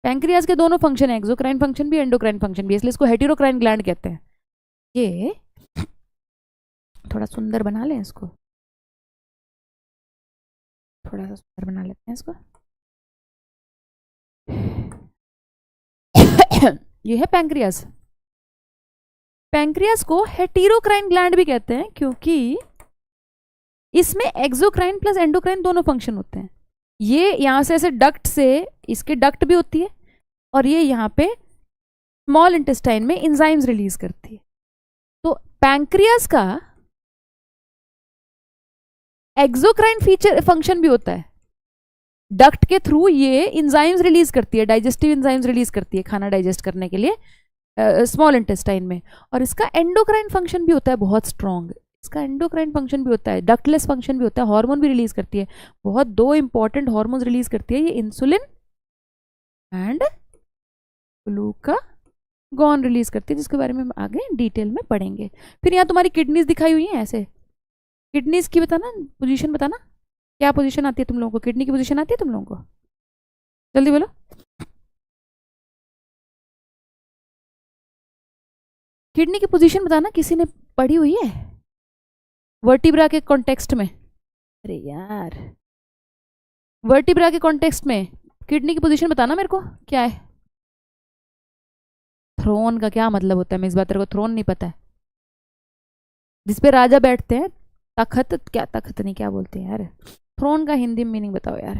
पैंक्रियाज के दोनों फंक्शन है, एक्सोक्राइन फंक्शन भी, एंडोक्राइन फंक्शन भी, इसलिए इसको हेटेरोक्राइन ग्लैंड कहते हैं। ये थोड़ा सुंदर बना लें इसको, थोड़ा सा सुंदर बना लेते हैं इसको। ये है पैंक्रियाज। पैंक्रियाज को हेटेरोक्राइन ग्लैंड भी कहते हैं, क्योंकि इसमें एक्सोक्राइन प्लस एंडोक्राइन दोनों फंक्शन होते हैं। ये यहाँ से ऐसे डक्ट से, इसके डक्ट भी होती है, और ये यहाँ पे स्मॉल इंटेस्टाइन में इंजाइम्स रिलीज करती है। तो पैंक्रियास का एक्सोक्राइन फीचर फंक्शन भी होता है। डक्ट के थ्रू ये इंजाइम्स रिलीज करती है, डाइजेस्टिव इंजाइम्स रिलीज करती है खाना डाइजेस्ट करने के लिए स्मॉल इंटेस्टाइन में। और इसका एंडोक्राइन फंक्शन भी होता है बहुत स्ट्रॉन्ग। इसका एंडोक्राइन फंक्शन भी होता है, डक्टलेस फंक्शन भी होता है, हार्मोन भी रिलीज करती है। बहुत दो इंपॉर्टेंट हार्मोन्स रिलीज करती है ये, इंसुलिन एंड ग्लूकागॉन रिलीज करती है, जिसके बारे में हम आगे डिटेल में पढ़ेंगे। फिर यहाँ तुम्हारी किडनीज दिखाई हुई हैं ऐसे। किडनीज की बताना, पोजीशन बताना, क्या पोजीशन आती है तुम लोगों को, किडनी की पोजीशन आती है तुम लोगों को, जल्दी बोलो। किडनी की पोजीशन बताना, किसी ने पढ़ी हुई है वर्टिब्रा के कॉन्टेक्स्ट में? अरे यार, वर्टिब्रा के कॉन्टेक्स्ट में किडनी की पोजीशन बताना मेरे को क्या है। थ्रोन का क्या मतलब होता है, मैं इस बात तेरे को थ्रोन नहीं पता है, जिसपे राजा बैठते हैं। तखत, क्या तखत नहीं, क्या बोलते हैं यार, थ्रोन का हिंदी में मीनिंग बताओ यार।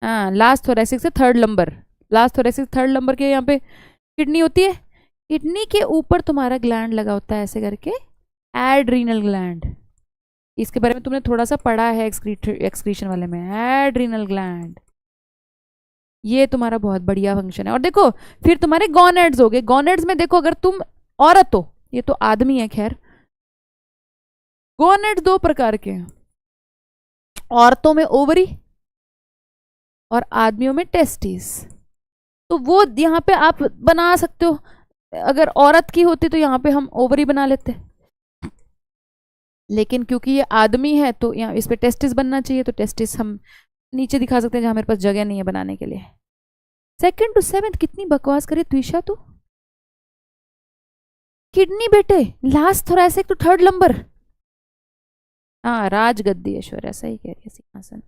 हाँ, लास्ट थोरेसिक से third lumbar, last thoracic third lumbar के यहाँ पे किडनी होती है। किडनी के ऊपर तुम्हारा ग्लैंड लगा होता है ऐसे करके, एड्रीनल ग्लैंड। इसके बारे में तुमने थोड़ा सा पढ़ा है एक्सक्रीशन वाले में, एड्रीनल ग्लैंड। ये तुम्हारा बहुत बढ़िया फंक्शन है। और देखो फिर तुम्हारे गॉनेड्स हो गए। गॉनेड्स में देखो, अगर तुम औरत हो, ये तो आदमी है खैर, गॉनेड्स दो प्रकार के हैं, औरतों में ओवरी और आदमियों में टेस्टिस। तो वो यहाँ पे आप बना सकते हो, अगर औरत की होती तो यहाँ पे हम ओवरी बना लेते, लेकिन क्योंकि ये आदमी है तो यहाँ इस पे टेस्टिस बनना चाहिए, तो टेस्टिस हम नीचे दिखा सकते हैं जहाँ मेरे पास जगह नहीं है बनाने के लिए। सेकंड टू सेवेंथ, कितनी बकवास करे त्विषा तू। किडनी बेटे last thoracic to third lumbar. हाँ, राजगद्दी ऐश्वर्या सही कह रही है, सिंहासन।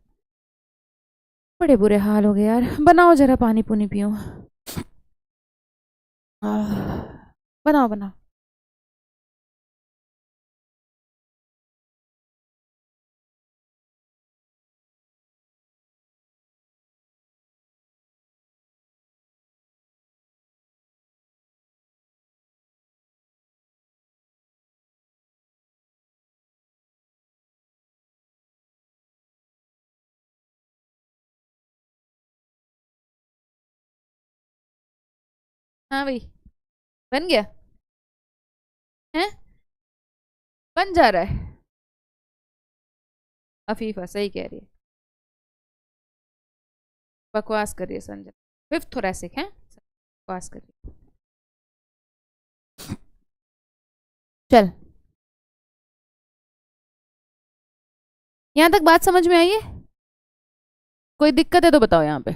बड़े बुरे हाल हो गए यार, बनाओ जरा पानी पुनी पियो, बनाओ बनाओ। हाँ भाई, बन गया है, बन जा रहा है। अफीफा सही कह रही है, बकवास कर रही है संजय। फिफ्थ थोरेसिक है, बकवास कर रही है। चल, यहाँ तक बात समझ में आई है? कोई दिक्कत है तो बताओ यहाँ पे।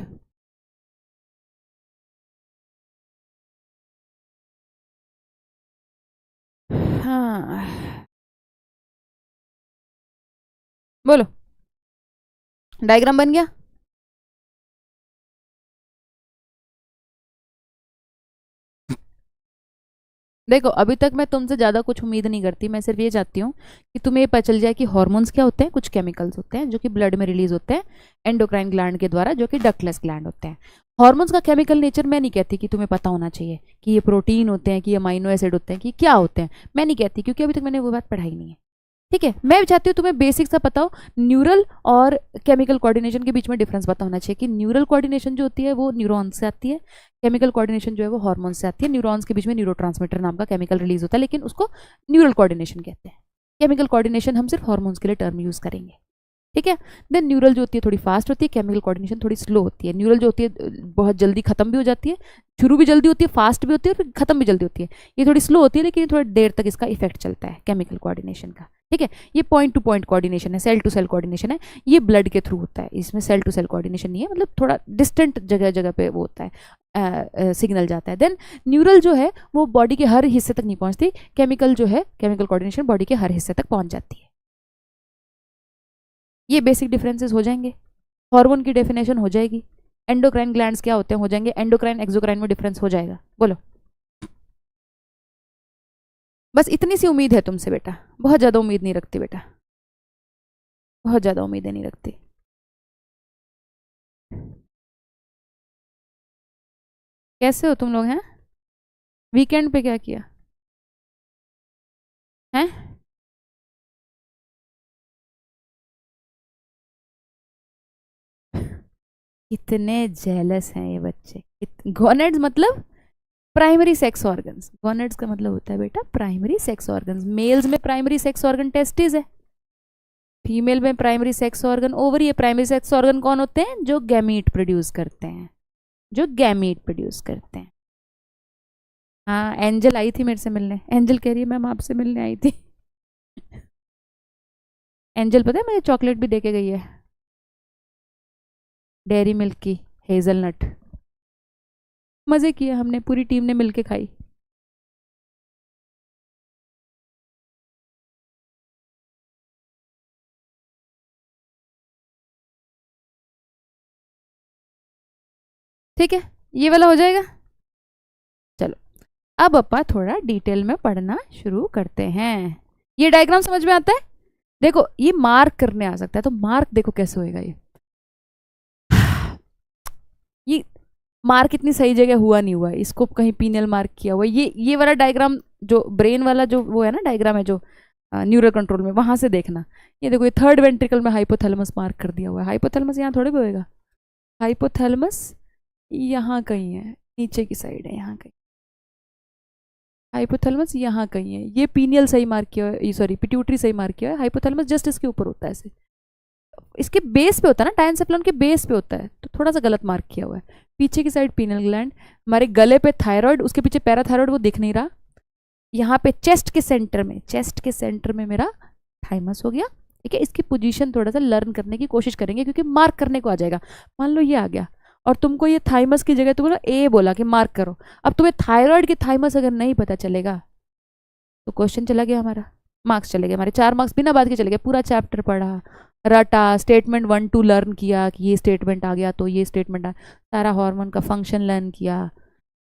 हाँ, बोलो, डायग्राम बन गया? देखो अभी तक मैं तुमसे ज़्यादा कुछ उम्मीद नहीं करती, मैं सिर्फ ये चाहती हूँ कि तुम्हें ये पता चल जाए कि हार्मोन्स क्या होते हैं, कुछ केमिकल्स होते हैं जो कि ब्लड में रिलीज होते हैं एंडोक्राइन ग्लैंड के द्वारा, जो कि डक्टलेस ग्लैंड होते हैं। हार्मोन्स का केमिकल नेचर मैं नहीं कहती कि तुम्हें पता होना चाहिए कि ये प्रोटीन होते हैं, कि ये अमाइनो एसिड होते हैं, कि क्या होते हैं, मैं नहीं कहती, क्योंकि अभी तक मैंने वो बात पढ़ाई नहीं है। ठीक है, मैं चाहती हूँ तुम्हें बेसिक सा पता हो, न्यूरल और केमिकल कोऑर्डिनेशन के बीच में डिफरेंस पता होना चाहिए, कि न्यूरल कोऑर्डिनेशन जो होती है वो न्यूरॉन से आती है, केमिकल कोऑर्डिनेशन जो है वो हार्मोन से आती है। न्यूरॉन्स के बीच में न्यूरोट्रांसमीटर नाम का केमिकल रिलीज होता है, लेकिन उसको न्यूरल कोऑर्डिनेशन कहते हैं। केमिकल कोऑर्डिनेशन हम सिर्फ हार्मोन्स के लिए टर्म यूज करेंगे, ठीक है। देन न्यूरल जो होती है थोड़ी फास्ट होती है, केमिकल कोऑर्डिनेशन थोड़ी स्लो होती है। न्यूरल जो होती है बहुत जल्दी खत्म भी हो जाती है, शुरू भी जल्दी होती है, फास्ट भी होती है, और खत्म भी जल्दी होती है। ये थोड़ी स्लो होती है, लेकिन थोड़ी देर तक इसका इफेक्ट चलता है केमिकल कोऑर्डिनेशन का, ठीक है। ये पॉइंट टू पॉइंट कोऑर्डिनेशन है, सेल टू सेल कोऑर्डिनेशन है, ये ब्लड के थ्रू होता है। इसमें सेल टू सेल कोऑर्डिनेशन नहीं है, मतलब थोड़ा डिस्टेंट जगह जगह पे वो होता है, सिग्नल जाता है। देन न्यूरल जो है वो बॉडी के हर हिस्से तक नहीं पहुंचती, केमिकल जो है केमिकल कोऑर्डिनेशन बॉडी के हर हिस्से तक पहुंच जाती है। ये बेसिक डिफरेंसेस हो जाएंगे, हार्मोन की डेफिनेशन हो जाएगी, एंडोक्राइन ग्लैंड्स क्या होते हैं हो जाएंगे, एंडोक्राइन एक्सोक्राइन में डिफरेंस हो जाएगा। बोलो, बस इतनी सी उम्मीद है तुमसे बेटा, बहुत ज़्यादा उम्मीद नहीं रखती बेटा, बहुत ज़्यादा उम्मीदें नहीं रखती। कैसे हो तुम लोग हैं? वीकेंड पे क्या किया है? इतने जेलस हैं ये बच्चे। गोनेड्स मतलब प्राइमरी सेक्स ऑर्गन्स। गोनेड्स का मतलब होता है बेटा प्राइमरी सेक्स ऑर्गन्स। मेल्स में प्राइमरी सेक्स ऑर्गन टेस्टिस है, फीमेल में प्राइमरी सेक्स ऑर्गन ओवरी है। प्राइमरी सेक्स ऑर्गन कौन होते हैं? जो गैमीट प्रोड्यूस करते हैं, जो गैमीट प्रोड्यूस करते हैं। हाँ, एंजल आई थी मेरे से मिलने। एंजल कह रही है मैम आपसे मिलने आई थी। एंजल पता है मुझे चॉकलेट भी दे के गई है, डेयरी मिल्क की हेजलनट। मज़े किए हमने, पूरी टीम ने मिलके खाई। ठीक है, ये वाला हो जाएगा। चलो अब अपा थोड़ा डिटेल में पढ़ना शुरू करते हैं। ये डायग्राम समझ में आता है? देखो ये मार्क करने आ सकता है, तो मार्क देखो कैसे होएगा ये मार्क इतनी सही जगह हुआ नहीं हुआ है, इसको कहीं पीनल मार्क किया हुआ है। ये वाला डायग्राम जो ब्रेन वाला जो वो है ना डायग्राम है जो न्यूरल कंट्रोल में, वहां से देखना। ये देखो ये थर्ड वेंट्रिकल में हाइपोथैलेमस मार्क कर दिया हुआ है। हाइपोथैलेमस यहाँ थोड़ी भी होएगा, हाइपोथैलेमस यहाँ कहीं है, नीचे की साइड है यहाँ कहीं। हाइपोथैलेमस यहाँ कहीं है। ये पीनियल सही मार्क किया है, सॉरी पिट्यूटरी सही मार्क किया है। हाइपोथैलेमस जस्ट इसके ऊपर होता है, ऐसे इसके बेस पे होता है ना, टाइनसेप्लम के बेस पे होता है, तो थोड़ा सा गलत मार्क किया हुआ है। पीछे की साइड पीनल ग्लैंड, हमारे गले पे थायराइड, उसके पीछे पैराथायराइड, वो दिख नहीं रहा। यहाँ पे चेस्ट के सेंटर में, चेस्ट के सेंटर में मेरा थाइमस हो गया। ठीक है, इसकी पोजीशन थोड़ा सा लर्न करने की कोशिश करेंगे क्योंकि मार्क करने को आ जाएगा। मान लो ये आ गया और तुमको ये थाइमस की जगह तुमको ए बोला कि मार्क करो। अब तुम्हें थायराइड की थाइमस अगर नहीं पता चलेगा तो क्वेश्चन चला गया हमारा, मार्क्स चले गए हमारे। 4 मार्क्स बिना बात के चले गए। पूरा चैप्टर पढ़ा, रटा, स्टेटमेंट 1 2 लर्न किया कि ये स्टेटमेंट आ गया तो ये स्टेटमेंट आ, सारा हार्मोन का फंक्शन लर्न किया,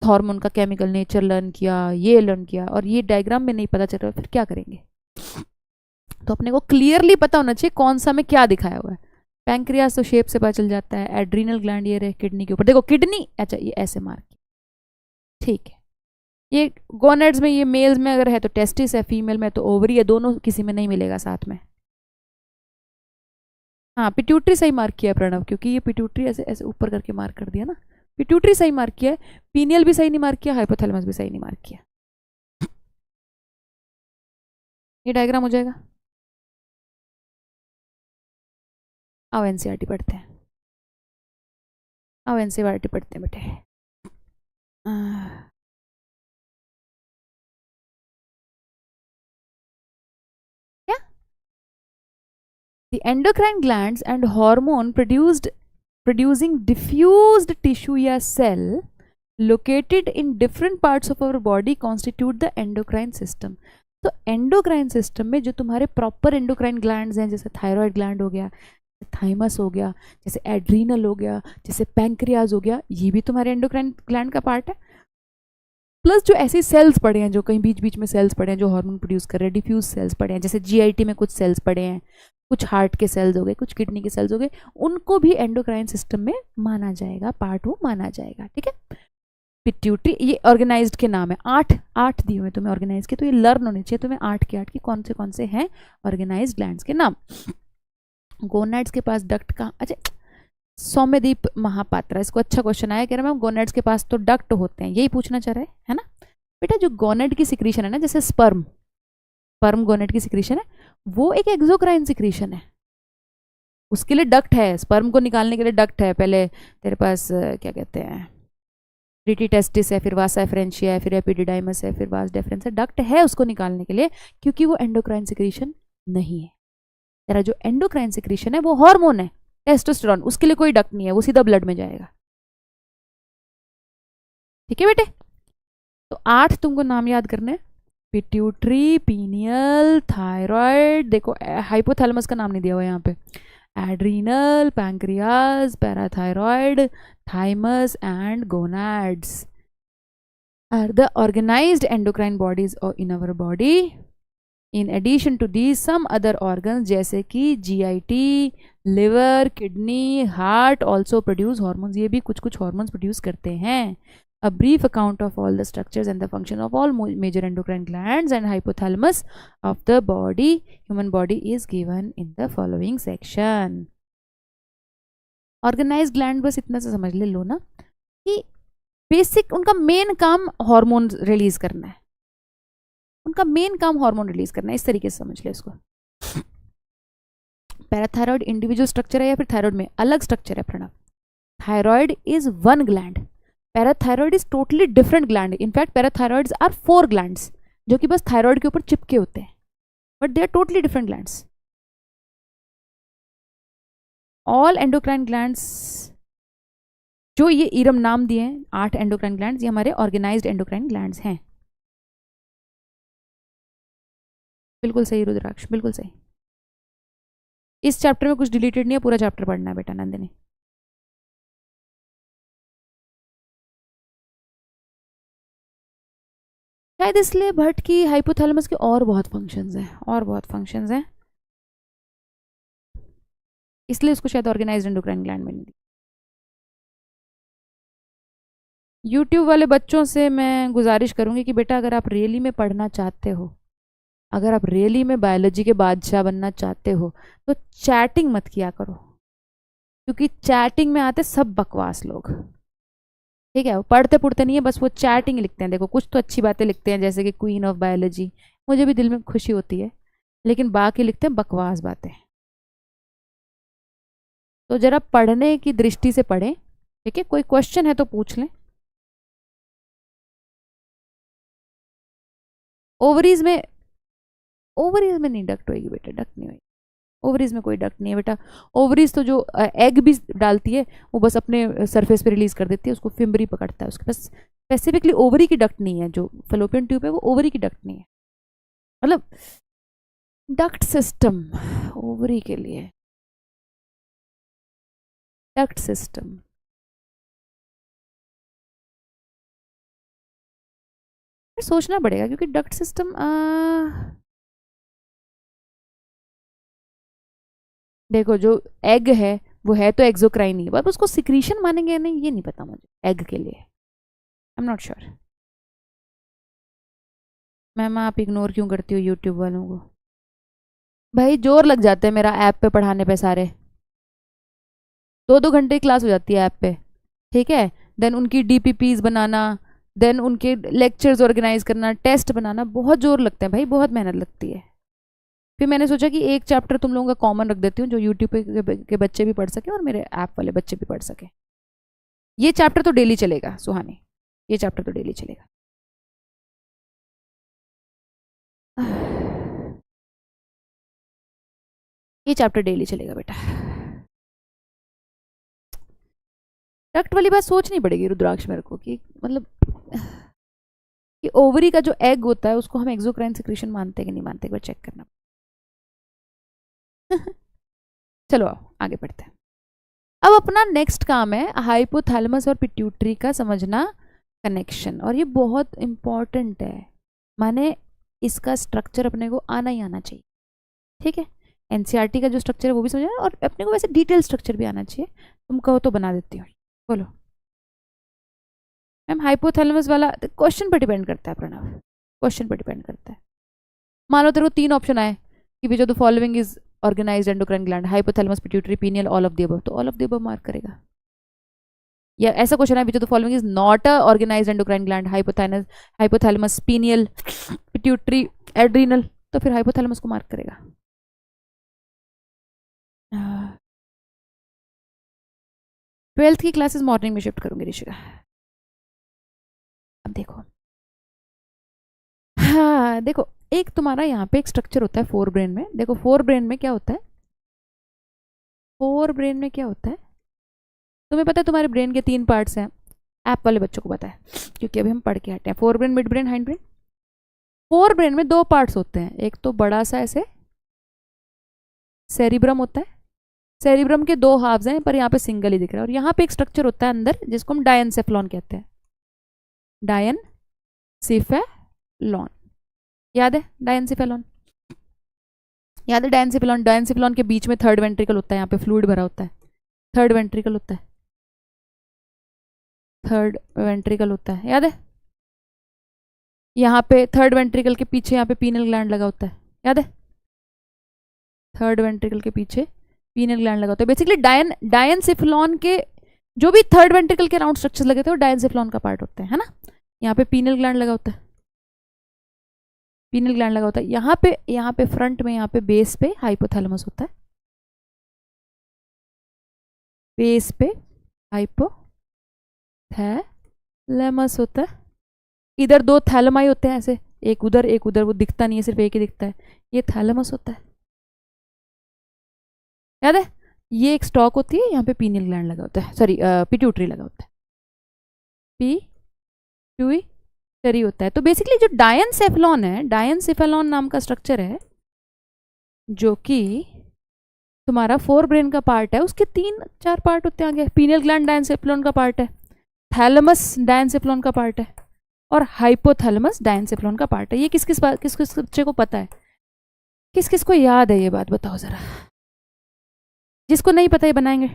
हार्मोन का केमिकल नेचर लर्न किया, ये लर्न किया, और ये डायग्राम में नहीं पता चल रहा फिर क्या करेंगे? तो अपने को क्लियरली पता होना चाहिए कौन सा में क्या दिखाया हुआ है। पैंक्रियास तो शेप से पता चल जाता है। एड्रीनल ग्लैंड ये रहे किडनी के ऊपर, देखो किडनी, अच्छा ये ऐसे मार्क, ठीक है। ये गोनेड्स में, ये मेल्स में अगर है तो टेस्टिस है, फीमेल में तो ओवरी है, दोनों किसी में नहीं मिलेगा साथ में। हाँ पिट्यूटरी सही मार्क किया है प्रणव, क्योंकि ये पिट्यूटरी ऐसे ऐसे ऊपर करके मार्क कर दिया ना। पिट्यूटरी सही मार्क किया है, पीनियल भी सही नहीं मार्क किया, हाइपोथैलेमस भी सही नहीं मार्क किया। ये डायग्राम हो जाएगा। आओ एनसीईआरटी पढ़ते हैं, आओ एनसीईआरटी पढ़ते हैं बेटे। क्या? The endocrine glands and hormone producing diffused tissue या cell located in different parts of our body constitute the endocrine system. तो एंडोक्राइन सिस्टम में जो तुम्हारे प्रॉपर एंडोक्राइन ग्लैंड्स हैं, जैसे थायराइड ग्लैंड हो गया, थाइमस हो गया, जैसे एड्रीनल हो गया, जैसे पैंक्रियाज हो गया, ये भी तुम्हारे एंडोक्राइन ग्लैंड का पार्ट है। प्लस जो ऐसे सेल्स पड़े हैं, जो कहीं बीच बीच में सेल्स पड़े हैं जो हार्मोन प्रोड्यूस कर रहे हैं, डिफ्यूज सेल्स पड़े हैं, जैसे जीआईटी में कुछ सेल्स पड़े हैं, कुछ हार्ट के सेल्स हो गए, कुछ किडनी के सेल्स हो गए, उनको भी एंडोक्राइन सिस्टम में माना जाएगा, पार्ट वो माना जाएगा। ठीक है, पिट्यूटरी ये ऑर्गेनाइज्ड के नाम है। 8 दिए हुए तुम्हें ऑर्गेनाइज के, तो ये लर्न होने चाहिए तुम्हें 8 के 8 की कौन से हैं ऑर्गेनाइज ग्लैंड्स के नाम। गोनाड्स के पास डक्ट का, अच्छा सौम्यदीप महापात्रा, इसको अच्छा क्वेश्चन आया, कह रहा मैम गोनेड्स के पास तो डक्ट होते हैं, यही पूछना चाह रहे हैं, है ना बेटा? जो गोनेड की सिक्रीशन है ना, जैसे स्पर्म गोनेड की सिक्रीशन है, वो एक एक्सोक्राइन सिक्रीशन है, उसके लिए डक्ट है। स्पर्म को निकालने के लिए डक्ट है। पहले तेरे पास क्या कहते हैं, प्रीटी टेस्टिस है, फिर वासा एफरेंशिया है, फिर एपिडिडाइमस है, फिर वास डेफरेंस है, डक्ट है उसको निकालने के लिए, क्योंकि वो एंडोक्राइन सिक्रीशन नहीं है। तेरा जो एंडोक्राइन सिक्रीशन है वो हार्मोन है, टेस्टोस्टेरोन, उसके लिए कोई डक्ट नहीं है, वो सीधा ब्लड में जाएगा। ठीक है बेटे, तो 8 तुमको नाम याद करने, पिट्यूटरी, पीनियल, थायराइड, देखो हाइपोथैलेमस का नाम नहीं दिया हुआ यहाँ पे, adrenal, pancreas, parathyroid, thymus and gonads are the organized endocrine bodies in our body in addition to the some other organs जैसे कि GIT, liver, kidney, heart also produce hormones, ये भी कुछ कुछ हॉर्मोन्स प्रोड्यूस करते हैं. A brief account of all the structures and the function of all major endocrine glands and hypothalamus of the body, human body, is given in the following section. Organise gland बस इतना से समझ ले लो ना कि basic उनका main काम hormone release करना है. उनका मेन काम हार्मोन रिलीज करना है, इस तरीके से समझ ले इसको. पैराथायरॉयड इंडिविजुअल स्ट्रक्चर है या फिर थायराइड में अलग स्ट्रक्चर है Pranav. Thyroid is one gland, parathyroid is totally different gland. In fact parathyroids are 4 glands जो कि बस थायराइड के ऊपर चिपके होते हैं, but they are totally different glands. All endocrine glands, जो ये ईरम नाम दिए हैं 8 एंडोक्राइन ग्लैंड्स, ये हमारे ऑर्गेनाइज्ड एंडोक्राइन ग्लैंड्स हैं. बिल्कुल सही रुद्राक्ष, बिल्कुल सही. इस चैप्टर में कुछ डिलीटेड नहीं है, पूरा चैप्टर पढ़ना है बेटा नंदिनी. शायद इसलिए भट्ट की हाइपोथैलेमस के और बहुत फंक्शंस हैं, और बहुत फंक्शंस हैं, इसलिए उसको शायद ऑर्गेनाइज्ड एंडोक्राइन ग्लैंड में नहीं दी. यूट्यूब वाले बच्चों से मैं गुजारिश करूंगी कि बेटा अगर आप रियली में पढ़ना चाहते हो, अगर आप रियली में बायोलॉजी के बादशाह बनना चाहते हो तो चैटिंग मत किया करो, क्योंकि चैटिंग में आते सब बकवास लोग. ठीक है, वो पढ़ते पढ़ते नहीं है, बस वो चैटिंग लिखते हैं. देखो कुछ तो अच्छी बातें लिखते हैं जैसे कि क्वीन ऑफ बायोलॉजी, मुझे भी दिल में खुशी होती है, लेकिन बाकी लिखते हैं बकवास बातें. तो जरा पढ़ने की दृष्टि से पढ़ें. ठीक है, कोई क्वेश्चन है तो पूछ लें. ओवरीज में नहीं डक्ट होगी बेटा, डक्ट नहीं होगी. ओवरीज में कोई डक्ट नहीं है बेटा. ओवरीज तो जो एग भी डालती है वो बस अपने सरफेस पे रिलीज कर देती है, उसको फिम्बरी पकड़ता है, उसके पास स्पेसिफिकली ओवरी की डक्ट नहीं है. जो फेलोपियन ट्यूब है वो ओवरी की डक्ट नहीं है, मतलब डक्ट सिस्टम ओवरी के लिए, डक्ट सिस्टम. सोचना पड़ेगा क्योंकि डक्ट सिस्टम देखो जो एग है वो है तो एक्सोक्राइन ही, पर उसको सिक्रीशन मानेंगे या नहीं ये नहीं पता मुझे एग के लिए. I am not sure. Ma'am आप इग्नोर क्यों करती हो यूट्यूब वालों को? भाई जोर लग जाते हैं मेरा ऐप पे पढ़ाने पे सारे. 2-2 घंटे क्लास हो जाती है ऐप पे. ठीक है, देन उनकी डीपीपीज बनाना, देन उनके लेक्चर्स ऑर्गेनाइज करना, टेस्ट बनाना, बहुत जोर लगता है भाई, बहुत मेहनत लगती है. फिर मैंने सोचा कि एक चैप्टर तुम लोगों का कॉमन रख देती हूँ जो यूट्यूब के बच्चे भी पढ़ सके और मेरे ऐप वाले बच्चे भी पढ़ सके. ये चैप्टर तो डेली चलेगा सुहानी, ये चैप्टर तो डेली चलेगा. ये चैप्टर डेली चलेगा बेटा. डक्ट वाली बात सोचनी पड़ेगी रुद्राक्ष मेरे को कि मतलब कि ओवरी का जो एग होता है उसको हम एक्सोक्राइन सिक्रीशन मानते हैं कि नहीं मानते, एक बार चेक करना. चलो आओ आगे बढ़ते हैं. अब अपना नेक्स्ट काम है हाइपोथैलेमस और पिट्यूटरी का समझना कनेक्शन, और ये बहुत इंपॉर्टेंट है, माने इसका स्ट्रक्चर अपने को आना ही आना चाहिए. ठीक है, एनसीईआरटी का जो स्ट्रक्चर है वो भी समझना, और अपने को वैसे डिटेल स्ट्रक्चर भी आना चाहिए. तुम कहो तो बना देती हूँ. बोलो मैम. हाइपोथैलेमस वाला क्वेश्चन पर डिपेंड करता है प्रणव, क्वेश्चन पर डिपेंड करता है. मान लो तेरे को 3 ऑप्शन आए कि which of the following is organised endocrine gland, hypothalamus, pituitary, pineal, all of the above, तो all of the above mark करेगा. या ऐसा क्वेश्चन है which of the following is not a organised endocrine gland, hypothalamus, pineal, pituitary, adrenal, तो फिर hypothalamus को mark करेगा. 12th की क्लासेस मॉर्निंग में शिफ्ट करूंगी ऋषिका. अब देखो, हाँ देखो, एक तुम्हारा यहाँ पे एक स्ट्रक्चर होता है फोर ब्रेन में. देखो फोर ब्रेन में क्या होता है, फोर ब्रेन में क्या होता है तुम्हें पता है? तुम्हारे ब्रेन के 3 पार्ट्स हैं, ऐप वाले बच्चों को पता है क्योंकि अभी हम पढ़ के हटे हैं. Fore brain, mid brain, hind brain. Fore brain में 2 पार्ट्स होते हैं, एक तो बड़ा सा ऐसे सेरिब्रम होता है, सेरिब्रम के 2 हाफ्स हैं पर यहाँ पे सिंगल ही दिख रहा है, और यहाँ पे एक स्ट्रक्चर होता है अंदर जिसको हम डायनसेफलॉन कहते हैं. डायनसेफलॉन, याद है डायनसेफलॉन? याद है डायंसिफिलॉन, डायंसिफिलॉन के बीच में थर्ड वेंट्रिकल होता है, यहाँ पे फ्लूइड भरा होता है, थर्ड वेंट्रिकल होता है, थर्ड वेंट्रिकल होता है, याद है? यहाँ पे थर्ड वेंट्रिकल के पीछे यहाँ पे पीनल ग्लैंड लगा होता है, याद है? थर्ड वेंट्रिकल के पीछे पीनल ग्लैंड लगा होता है। बेसिकली डायंसिफिलॉन के जो भी थर्ड वेंट्रिकल के राउंड स्ट्रक्चर लगे थे वो डायंसिफिलॉन का पार्ट होते हैं, है ना? यहाँ पे पीनल ग्लैंड लगा होता है, पीनल ग्लैंड लगा होता है। यहाँ पे फ्रंट में, यहाँ पे बेस पे हाइपोथैलेमस होता है, बेस पे हाइपोथैलेमस होता है। इधर दो थैलेमाई होते हैं ऐसे, एक उधर, वो दिखता नहीं है, सिर्फ एक ही दिखता है, ये थैलेमस होता है, याद है? ये एक स्टॉक होती है, यहाँ पे पीनियल ग्लैंड लगा होता है, सॉरी पिट्यूटरी लगा होता है, पिट्यूटरी होता है। तो बेसिकली जो डायंसेफेलॉन है, डायंसेफेलॉन नाम का स्ट्रक्चर है जो कि तुम्हारा फोर ब्रेन का पार्ट है, उसके 3-4 पार्ट होते हैं आगे। पीनियल ग्लैंड डायंसेफेलॉन का पार्ट है, थैलेमस डायंसेफेलॉन का पार्ट है, और हाइपोथैलेमस डायंसेफेलॉन का पार्ट है। ये किस किस बच्चे को पता है, किस किस को याद है, ये बात बताओ जरा। जिसको नहीं पता ये बनाएंगे।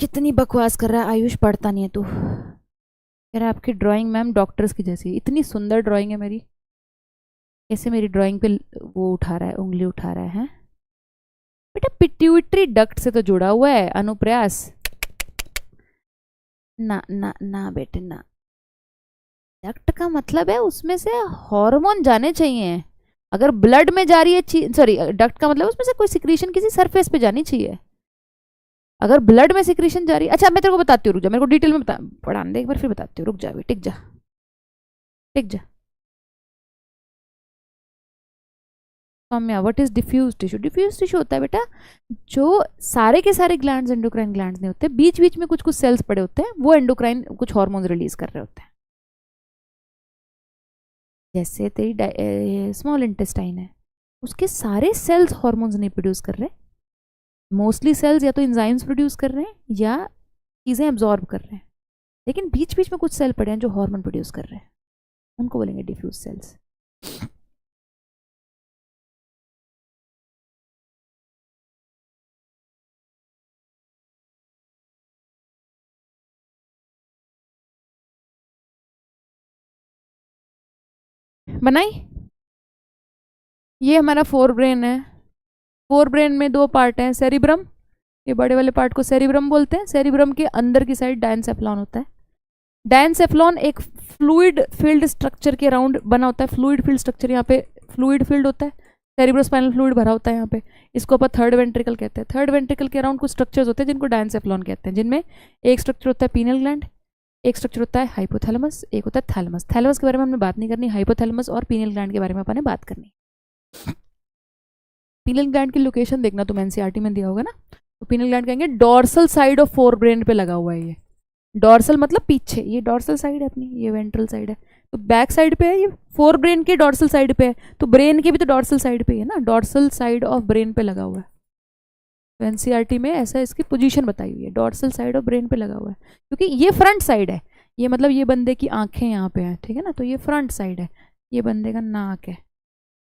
कितनी बकवास कर रहा है आयुष, पढ़ता नहीं है तू। कह रहा है आपकी ड्राइंग मैम डॉक्टर्स की जैसी, इतनी सुंदर ड्राइंग है मेरी, कैसे मेरी ड्राइंग पे वो उठा रहा है, उंगली उठा रहा है? बेटा पिट्यूटरी डक्ट से तो जुड़ा हुआ है अनुप्रयास। ना ना ना बेटे ना, डक्ट का मतलब है उसमें से हार्मोन जाने चाहिए। अगर ब्लड में जा रही है, सॉरी डक्ट का मतलब उसमें से कोई सिक्रीशन किसी सरफेस पे जानी चाहिए। अगर ब्लड में सिक्रीशन जा रही है, अच्छा मैं तेरे को बताती हूँ, रुक जा, मेरे को डिटेल में बता, पढ़ाने दे एक बार फिर बताती हूँ, रुक जा, टिक जा, टिक जा। Saumya, what is diffuse tissue? Diffuse tissue होता है बेटा जो सारे के सारे ग्लैंड्स एंडोक्राइन ग्लैंड्स नहीं होते, बीच बीच में कुछ कुछ सेल्स पड़े होते हैं, वो एंडोक्राइन कुछ हार्मोन्स रिलीज कर रहे होते हैं। जैसे तेरी स्मॉल इंटेस्टाइन है, उसके सारे सेल्स हार्मोन्स नहीं प्रोड्यूस कर रहे, मोस्टली सेल्स या तो इंजाइम्स प्रोड्यूस कर रहे हैं या चीज़ें एब्जॉर्ब कर रहे हैं, लेकिन बीच बीच में कुछ सेल पड़े हैं जो हार्मोन प्रोड्यूस कर रहे हैं, उनको बोलेंगे डिफ्यूज सेल्स। बनाई? ये हमारा फोर ब्रेन है। फोर ब्रेन में दो पार्ट हैं, सेरिब्रम, ये बड़े वाले पार्ट को सेरिब्रम बोलते हैं। सेरिब्रम के अंदर की साइड डायंसेफ्लॉन होता है। डायंसेफ्लॉन एक फ्लूइड फील्ड स्ट्रक्चर के अराउंड बना होता है, फ्लूइड फील्ड स्ट्रक्चर, यहाँ पे फ्लूइड फील्ड होता है, सेरिब्रोस्पाइनल फ्लूइड भरा होता है यहाँ पे, इसको अपन थर्ड वेंट्रिकल कहते हैं। थर्ड वेंट्रिकल के अराउंड कुछ स्ट्रक्चर्स होते हैं जिनको डायंसेफ्लॉन कहते हैं, जिनमें एक स्ट्रक्चर होता है पीनल ग्लैंड, एक स्ट्रक्चर होता है हाइपोथैलेमस, एक होता है थैलेमस। थैलेमस के बारे में हमने बात नहीं करनी, हाइपोथैलेमस और पीनल ग्लैंड के बारे में अपन बात करनी। पीनल ग्लैंड की लोकेशन देखना तुम, एनसीईआरटी में दिया होगा ना, तो पीनल ग्लैंड कहेंगे dorsal side of fore brain पे लगा हुआ है। ये डॉर्सल मतलब पीछे, ये डॉर्सल साइड है अपनी, ये वेंट्रल साइड है, तो बैक साइड पे है, ये फोर ब्रेन के डॉर्सल साइड पे है, तो ब्रेन के भी तो डॉर्सल साइड पे है ना, डॉर्सल साइड ऑफ ब्रेन पे लगा हुआ है। तो एनसीईआरटी में ऐसा इसकी पोजीशन बताई हुई है, डॉर्सल साइड ऑफ ब्रेन पे लगा हुआ है, क्योंकि ये फ्रंट साइड है, ये मतलब ये बंदे की आंखें यहाँ पे हैं, ठीक है ना, तो ये फ्रंट साइड है, ये बंदे का नाक है,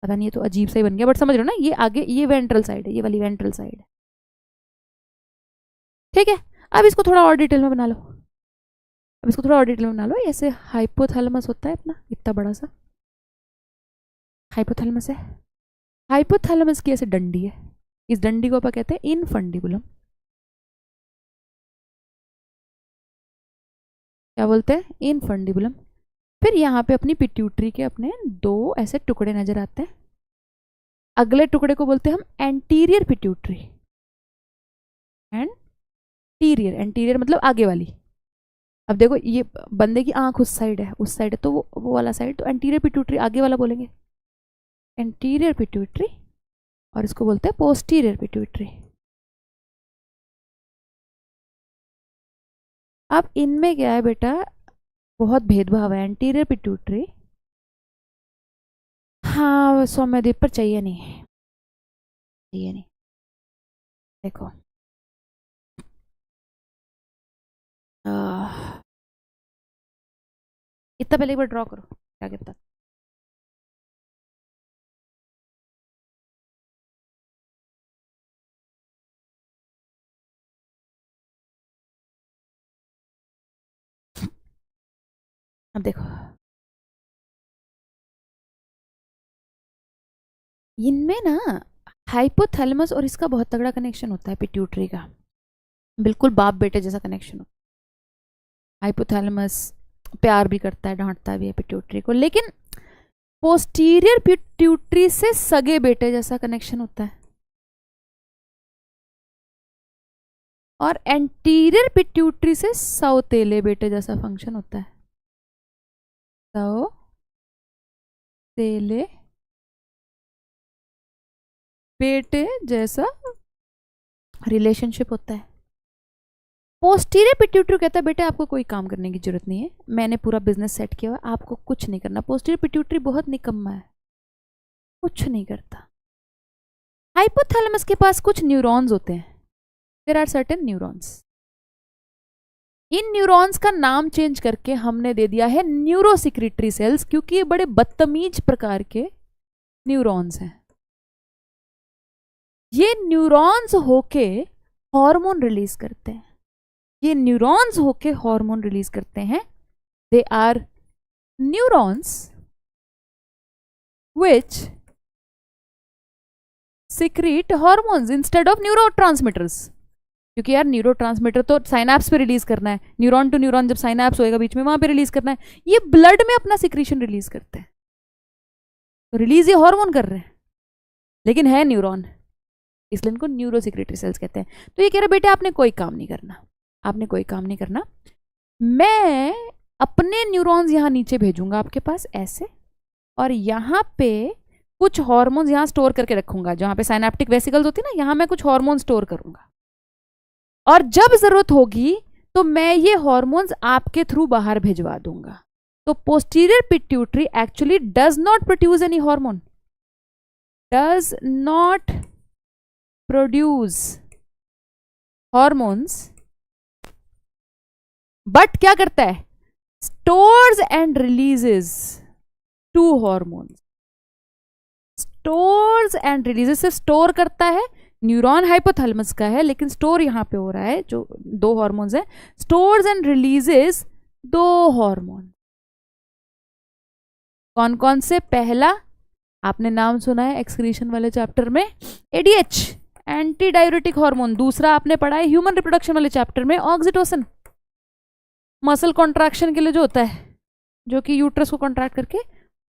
पता नहीं ये तो अजीब सा ही बन गया, बट समझ रहे हो ना, ये आगे ये वेंट्रल साइड है, ये वाली वेंट्रल साइड है, ठीक है। अब इसको थोड़ा और डिटेल में बना लो, अब इसको थोड़ा और डिटेल में बना लो। ऐसे हाइपोथैलेमस होता है अपना इतना बड़ा सा, हाइपोथैलेमस है, हाइपोथैलेमस की ऐसे डंडी है, इस डंडी को अपन कहते हैं इनफंडिबुलम। क्या बोलते हैं? इनफंडिबुलम। फिर यहाँ पे अपनी पिट्यूटरी के अपने दो ऐसे टुकड़े नजर आते हैं, अगले टुकड़े को बोलते हैं हम एंटीरियर पिट्यूटरी, एंटीरियर, एंटीरियर मतलब आगे वाली। अब देखो ये बंदे की आंख उस साइड है, उस साइड है, तो वो वाला साइड, तो एंटीरियर पिट्यूटरी आगे वाला बोलेंगे, एंटीरियर पिट्यूटरी, और इसको बोलते हैं पोस्टीरियर पिट्यूटरी। अब इनमें क्या है बेटा, बहुत भेदभाव है। एंटीरियर पिट्यूटरी, हाँ सौम्यदीप पर चाहिए नहीं, चाहिए नहीं, देखो इतना पहले एक बार ड्रॉ करो क्या कितना। अब देखो इनमें ना हाइपोथैलेमस और इसका बहुत तगड़ा कनेक्शन होता है, पिट्यूटरी का, बिल्कुल बाप बेटे जैसा कनेक्शन होता है। हाइपोथैलेमस प्यार भी करता है, डांटता भी है पिट्यूटरी को, लेकिन पोस्टीरियर पिट्यूटरी से सगे बेटे जैसा कनेक्शन होता है, और एंटीरियर पिट्यूटरी से सौतेले बेटे जैसा फंक्शन होता है। सौतेले बेटे जैसा रिलेशनशिप होता है। पोस्टीरियर पिट्यूटरी कहता है बेटे आपको कोई काम करने की जरूरत नहीं है, मैंने पूरा बिजनेस सेट किया हुआ, आपको कुछ नहीं करना। पोस्टीरियर पिट्यूटरी बहुत निकम्मा है, कुछ नहीं करता। हाइपोथैलेमस के पास कुछ न्यूरॉन्स होते हैं, देयर आर सर्टेन न्यूरॉन्स। इन न्यूरॉन्स का नाम चेंज करके हमने दे दिया है न्यूरोसिक्रेटरी सेल्स, क्योंकि ये बड़े बदतमीज प्रकार के न्यूरॉन्स हैं। ये न्यूरॉन्स होके हार्मोन रिलीज करते हैं, ये न्यूरॉन्स होके हार्मोन रिलीज करते हैं। They are neurons which secrete hormones instead of neurotransmitters, क्योंकि यार न्यूरोट्रांसमीटर तो साइनैप्स पे रिलीज करना है, न्यूरॉन टू न्यूरॉन जब साइनैप्स होएगा बीच में वहां पे रिलीज करना है, ये ब्लड में अपना सिक्रीशन रिलीज करते हैं, तो रिलीज ये हार्मोन कर रहे हैं, लेकिन है न्यूरॉन, इसलिए इनको न्यूरोसिक्रेटरी सेल्स कहते हैं। तो ये कह रहे बेटे आपने कोई काम नहीं करना, आपने कोई काम नहीं करना, मैं अपने न्यूरॉन्स यहाँ नीचे भेजूंगा आपके पास ऐसे, और यहाँ पे कुछ हार्मोन्स यहाँ स्टोर करके रखूंगा, जहाँ पे साइनेप्टिक वेसिकल्स होती है ना, यहाँ मैं कुछ हार्मोन स्टोर करूंगा, और जब जरूरत होगी तो मैं ये हार्मोन्स आपके थ्रू बाहर भिजवा दूंगा। तो posterior pituitary actually does not produce any hormone, does not produce hormones, but क्या करता है, stores and releases to hormones, stores and releases, सिर्फ स्टोर करता है, न्यूरॉन हाइपोथैलेमस का है लेकिन स्टोर यहां पे हो रहा है, जो दो हार्मोन्स है, स्टोर्स एंड रिलीजेस दो हार्मोन। कौन कौन से, पहला आपने नाम सुना है एक्सक्रीशन वाले चैप्टर में, एडीएच एंटी डाययूरेटिक हार्मोन, दूसरा आपने पढ़ा है ह्यूमन रिप्रोडक्शन वाले चैप्टर में ऑक्सीटोसिन, मसल कॉन्ट्रैक्शन के लिए जो होता है, जो कि यूट्रस को कॉन्ट्रैक्ट करके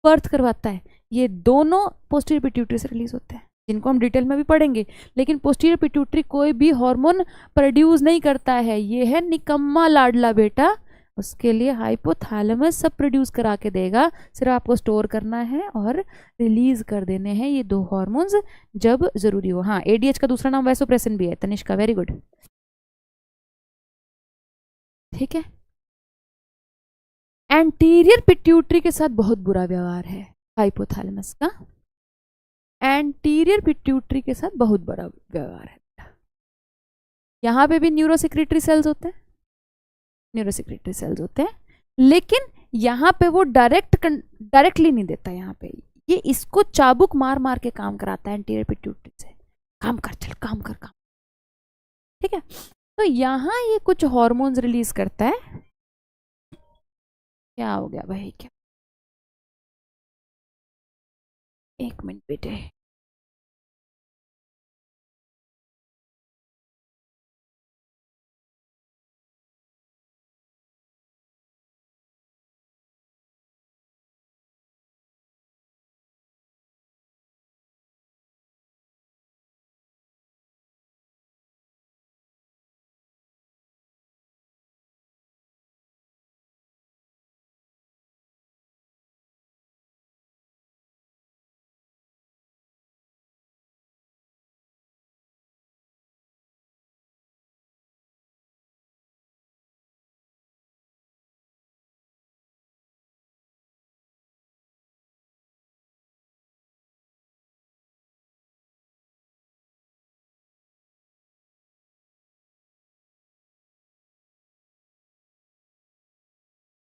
बर्थ करवाता है, ये दोनों पोस्टीरियर पिट्यूटरी से रिलीज होते हैं, जिनको हम डिटेल में भी पढ़ेंगे। लेकिन पोस्टीरियर पिट्यूटरी कोई भी हार्मोन प्रोड्यूस नहीं करता है, ये है निकम्मा लाडला बेटा, उसके लिए हाइपोथैलेमस सब प्रोड्यूस करा के देगा, सिर्फ आपको स्टोर करना है और रिलीज कर देने हैं ये दो हार्मोन्स जब जरूरी हो। हाँ, एडीएच का दूसरा नाम वैसोप्रेसिन भी है, तनिष्का वेरी गुड, ठीक है। एंटीरियर पिट्यूटरी के साथ बहुत बुरा व्यवहार है हाइपोथैलेमस का, एंटीरियर पिट्यूटरी के साथ बहुत बड़ा व्यवहार है। यहां पे भी न्यूरोसिक्रेटरी सेल्स होते हैं, न्यूरोसिक्रेटरी सेल्स होते हैं, लेकिन यहां पे वो डायरेक्टली नहीं देता, यहाँ पे ये इसको चाबुक मार मार के काम कराता है एंटीरियर पिट्यूटरी से, काम कर चल काम कर काम, ठीक है। तो यहाँ ये कुछ हार्मोन्स रिलीज करता है, क्या हो गया भाई, क्या, एक मिनट बेटे,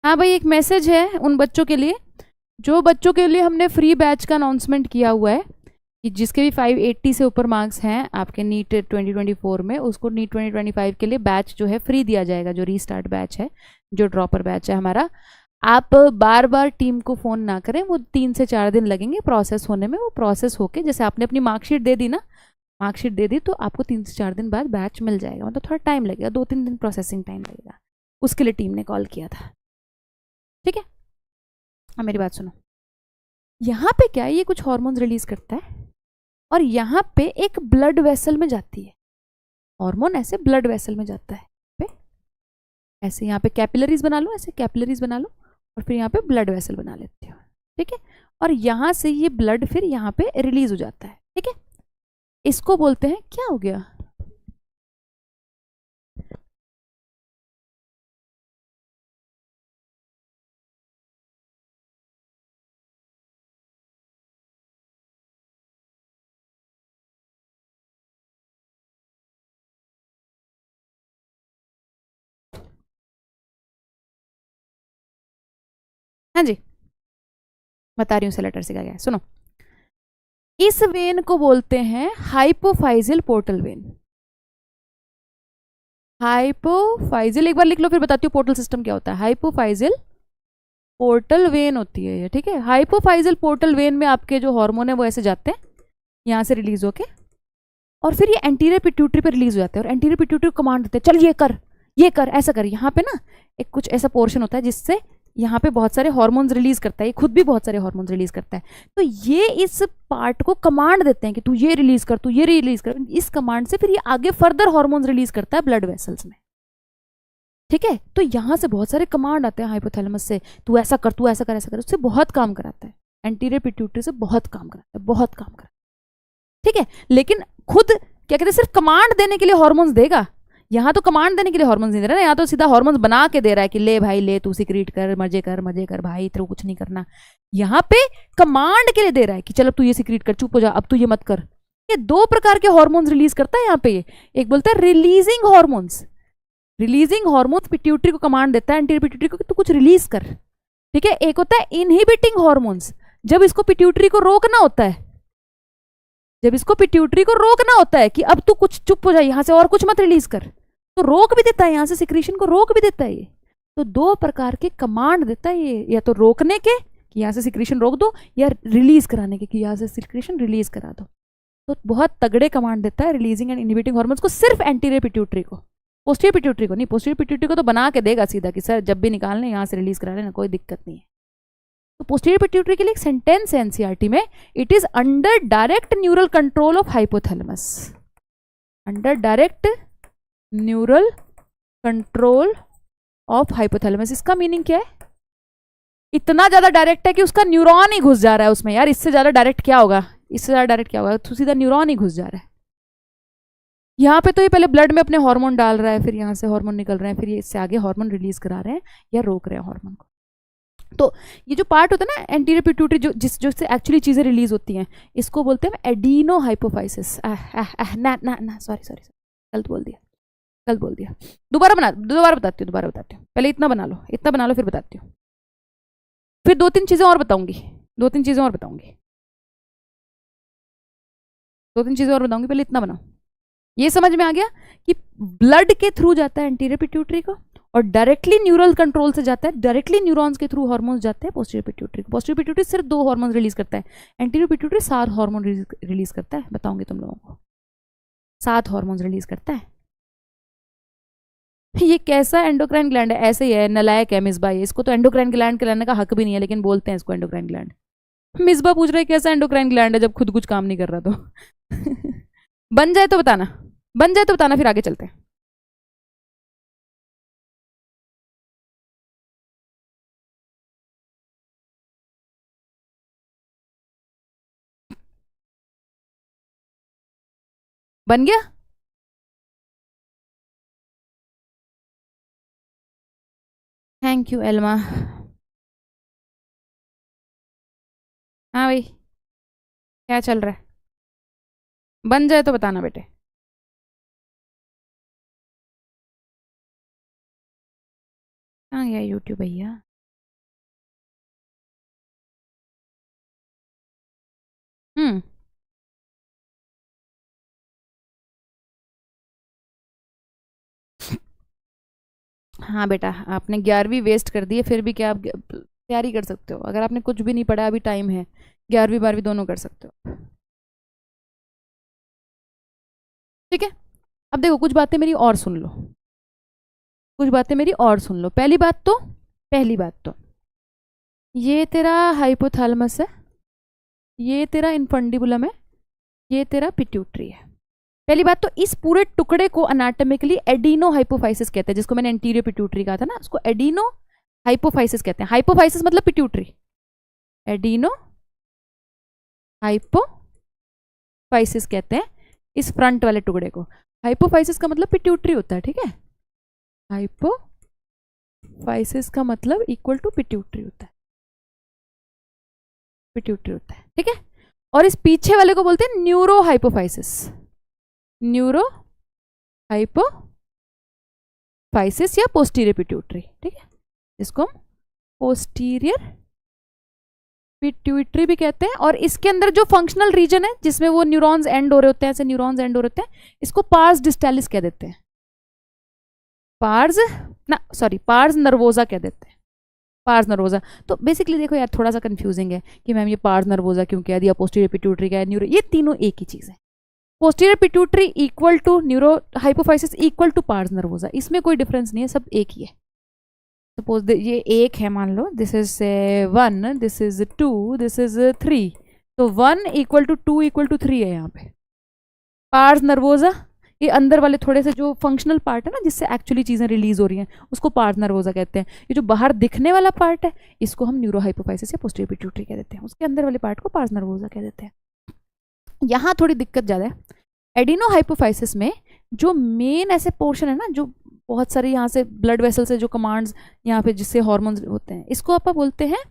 हाँ भाई, एक मैसेज है उन बच्चों के लिए, जो बच्चों के लिए हमने फ्री बैच का अनाउंसमेंट किया हुआ है कि जिसके भी 580 से ऊपर मार्क्स हैं आपके नीट 2024 में, उसको नीट 2025 के लिए बैच जो है फ्री दिया जाएगा, जो रीस्टार्ट बैच है, जो ड्रॉपर बैच है हमारा। आप बार बार टीम को फ़ोन ना करें, वो 3 से 4 दिन लगेंगे प्रोसेस होने में। वो प्रोसेस होके, जैसे आपने अपनी मार्कशीट दे दी ना, मार्कशीट दे दी तो आपको 3 से 4 दिन बाद बैच मिल जाएगा। मतलब थोड़ा टाइम लगेगा, 2-3 दिन प्रोसेसिंग टाइम लगेगा। उसके लिए टीम ने कॉल किया था। ठीक है, अब मेरी बात सुनो। यहाँ पे क्या है, ये कुछ हार्मोन्स रिलीज करता है और यहाँ पे एक ब्लड वेसल में जाती है। हार्मोन ऐसे ब्लड वेसल में जाता है पे, ऐसे यहाँ पे कैपिलरीज बना लो, ऐसे कैपिलरीज बना लो और फिर यहाँ पे ब्लड वेसल बना लेते हो। ठीक है, और यहाँ से ये ब्लड फिर यहाँ पे रिलीज हो जाता है। ठीक है, इसको बोलते हैं, क्या हो गया? हाँ जी, बता रही हूँ सेलेटर से क्या गया, सुनो। इस वेन को बोलते हैं हाइपोफाइजिल पोर्टल वेन। हाइपोफाइजिल एक बार लिख लो, फिर बताती हूँ पोर्टल सिस्टम क्या होता है। हाइपोफाइजिल पोर्टल वेन होती है ये। ठीक है, हाइपोफाइजिल पोर्टल वेन में आपके जो हार्मोन है वो ऐसे जाते हैं, यहाँ से रिलीज होके, और फिर ये एंटीरियर पिट्यूटरी पे रिलीज हो जाते हैं और एंटीरियर पिट्यूटरी को कमांड देते हैं, चल ये कर ऐसा कर। यहाँ पे ना एक कुछ ऐसा पोर्शन होता है जिससे यहाँ पे बहुत सारे हार्मोन्स रिलीज करता है, ये खुद भी बहुत सारे हार्मोन्स रिलीज करता है। तो ये इस पार्ट को कमांड देते हैं कि तू ये रिलीज कर, तू ये रिलीज कर। इस कमांड से फिर ये आगे फर्दर हार्मोन्स रिलीज करता है ब्लड वेसल्स में। ठीक है, तो यहाँ से बहुत सारे कमांड आते हैं हाइपोथैलेमस से, तू ऐसा कर, तू ऐसा कर, ऐसा कर। उससे बहुत काम कराता है, एंटीरियर पिट्यूटरी से बहुत काम कराता है, बहुत काम कराता है। ठीक है, लेकिन खुद क्या कहते हैं, सिर्फ कमांड देने के लिए हार्मोन्स देगा। यहाँ तो कमांड देने के लिए हार्मोन्स नहीं दे रहा ना, यहाँ तो सीधा हार्मोन्स बना के दे रहा है कि ले भाई ले, तू सिक्रीट कर, मजे कर भाई, तेरे को कुछ नहीं करना। यहाँ पे कमांड के लिए दे रहा है कि चल अब तू ये सिक्रीट कर, चुप हो जा, अब तू ये मत कर। ये 2 प्रकार के हार्मोन्स रिलीज करता है यहाँ पे ये। एक बोलता है releasing hormones, releasing hormones pituitary को कमांड देता है, एंटीरियर पिट्यूटरी को कि तू कुछ रिलीज कर। ठीक है, एक होता है इनहिबिटिंग हार्मोन्स, जब इसको पिट्यूटरी को रोकना होता है, जब इसको पिट्यूटरी को रोकना होता है कि अब तू कुछ चुप हो जाए, यहां से और कुछ मत रिलीज कर, तो रोक भी देता है, यहां से सिक्रीशन को रोक भी देता है ये। तो 2 प्रकार के कमांड देता है ये, या तो रोकने के कि यहां से सिक्रीशन रोक दो, या रिलीज कराने के कि यहां से सिक्रीशन रिलीज करा दो। तो बहुत तगड़े कमांड देता है रिलीजिंग एंड इनहिबिटिंग हार्मोन्स को, सिर्फ एंटीरियर पिट्यूटरी को, पोस्टीरियर पिट्यूटरी को नहीं। पोस्टीरियर पिट्यूटरी को तो बना के देगा सीधा कि सर जब भी निकालने यहाँ से रिलीज करा लेना, कोई दिक्कत नहीं है। तो पोस्टीरियर पिट्यूटरी के लिए एक सेंटेंस है एनसीईआरटी में, it is under direct neural control of hypothalamus. Under direct neural control of hypothalamus, इसका मीनिंग क्या है? इतना ज्यादा डायरेक्ट है कि उसका न्यूरॉन ही घुस जा रहा है उसमें। यार इससे ज्यादा डायरेक्ट क्या होगा, इससे ज्यादा डायरेक्ट क्या होगा, तो सीधा न्यूरॉन ही घुस जा रहा है। यहाँ पे तो ये पहले ब्लड में अपने हार्मोन डाल रहा है, फिर यहाँ से हार्मोन निकल रहे हैं, फिर ये इससे आगे हार्मोन रिलीज करा रहे हैं या रोक रहे हैं हार्मोन को। तो ये जो पार्ट होता है ना एंटीरियर पिट्यूटरी, जो से एक्चुअली चीजें रिलीज होती हैं, इसको बोलते हैं एडिनो हाइपोफाइसिस। ना ना ना, सॉरी गलत बोल दिया। दोबारा बताती हूँ। पहले इतना बना लो फिर बताती हूँ। फिर 2-3 चीजें और बताऊंगी, 2-3 चीजें और बताऊंगी, पहले इतना बनाओ। ये समझ में आ गया कि ब्लड के थ्रू जाता है एंटीरियर पिट्यूटरी को, और डायरेक्टली न्यूरल कंट्रोल से जाता है, डायरेक्टली न्यूरॉन्स के थ्रू हार्मोन्स जाते हैं पोस्टीरियर पिट्यूटरी को। पोस्टीरियर पिट्यूटरी सिर्फ 2 हार्मोन रिलीज करता है, एंटीरियर पिट्यूटरी 7 हार्मोन रिलीज करता है। बताऊंगी तुम लोगों को, 7 हार्मोन रिलीज करता है। ये कैसा एंडोक्राइन ग्लैंड है? ऐसे ही है, नलायक है मिसबा। इसको तो एंडोक्राइन ग्लैंड कहलाने का हक भी नहीं है, लेकिन बोलते हैं इसको एंडोक्राइन ग्लैंड। मिसबा पूछ रहा है कैसा एंडोक्राइन ग्लैंड है जब खुद कुछ काम नहीं कर रहा तो बन जाए तो बताना, फिर आगे चलते हैं। बन गया? Thank you Elma. हाँ भाई, क्या चल रहा है? बन जाए तो बताना बेटे। कहाँ गया यूट्यूब भैया? हाँ बेटा, आपने 11वीं वेस्ट कर दी है, फिर भी क्या आप तैयारी कर सकते हो। अगर आपने कुछ भी नहीं पढ़ा, अभी टाइम है, 11वीं 12वीं दोनों कर सकते हो। ठीक है, अब देखो कुछ बातें मेरी और सुन लो, कुछ बातें मेरी और सुन लो। पहली बात तो ये तेरा हाइपोथैलेमस है, ये तेरा इनफंडिबुलम है, ये तेरा पिट्यूटरी है। पहली बात तो इस पूरे टुकड़े को अनाटॉमिकली एडिनो हाइपोफाइसिस कहते हैं, जिसको मैंने एंटीरियर पिट्यूटरी कहा था ना, उसको एडिनो हाइपोफाइसिस कहते हैं। हाइपोफाइसिस मतलब पिट्यूटरी, एडिनो हाइपोफाइसिस कहते हैं इस फ्रंट वाले टुकड़े को। हाइपोफाइसिस का मतलब पिट्यूटरी होता है, ठीक है। हाइपोफाइसिस का मतलब इक्वल टू पिट्यूटरी होता है, पिट्यूटरी होता है, ठीक है। और इस पीछे वाले को बोलते हैं न्यूरो हाइपोफाइसिस, न्यूरो हाइपोफाइसिस या पोस्टीरियर पिट्यूटरी, ठीक है। इसको हम पोस्टीरियर पिट्यूटरी भी कहते हैं। और इसके अंदर जो फंक्शनल रीजन है जिसमें वो न्यूरॉन्स एंड हो रहे होते हैं, ऐसे न्यूरॉन्स एंड हो रहे होते हैं, इसको पार्स डिस्टालिस कह देते हैं, पार्स नर्वोजा कह देते हैं, पार्स नर्वोजा। तो बेसिकली देखो यार, थोड़ा सा कंफ्यूजिंग है कि मैम ये पार्स नर्वोजा क्यों कह दिया, पोस्टीरियर पिट्यूटरी क्या है, न्यूरो, ये तीनों एक ही चीज़ है। Posterior pituitary equal to neuro hypophysis equal to pars nervosa, इसमें कोई डिफरेंस नहीं है, सब एक ही है। सपोज ये एक है, मान लो this is 1, this is 2, this is 3, तो 1 इक्वल टू 2 इक्वल टू 3 है यहाँ पे। पार्स नर्वोजा, ये अंदर वाले थोड़े से जो फंक्शनल पार्ट है ना, जिससे एक्चुअली चीज़ें रिलीज हो रही हैं, उसको पार्स नर्वोजा कहते हैं। ये जो बाहर दिखने वाला पार्ट है, इसको हम न्यूरो हाइपोफाइसिस या पोस्टीरियर पिट्यूटरी कह देते हैं, उसके अंदर वाले पार्ट को पार्स नर्वोजा कह देते हैं। यहाँ थोड़ी दिक्कत ज़्यादा है। एडिनो हाइपोफाइसिस में जो मेन ऐसे पोर्शन है ना, जो बहुत सारे यहाँ से ब्लड वेसल से जो कमांड्स यहाँ पे जिससे हार्मोन्स होते हैं, इसको आप बोलते हैं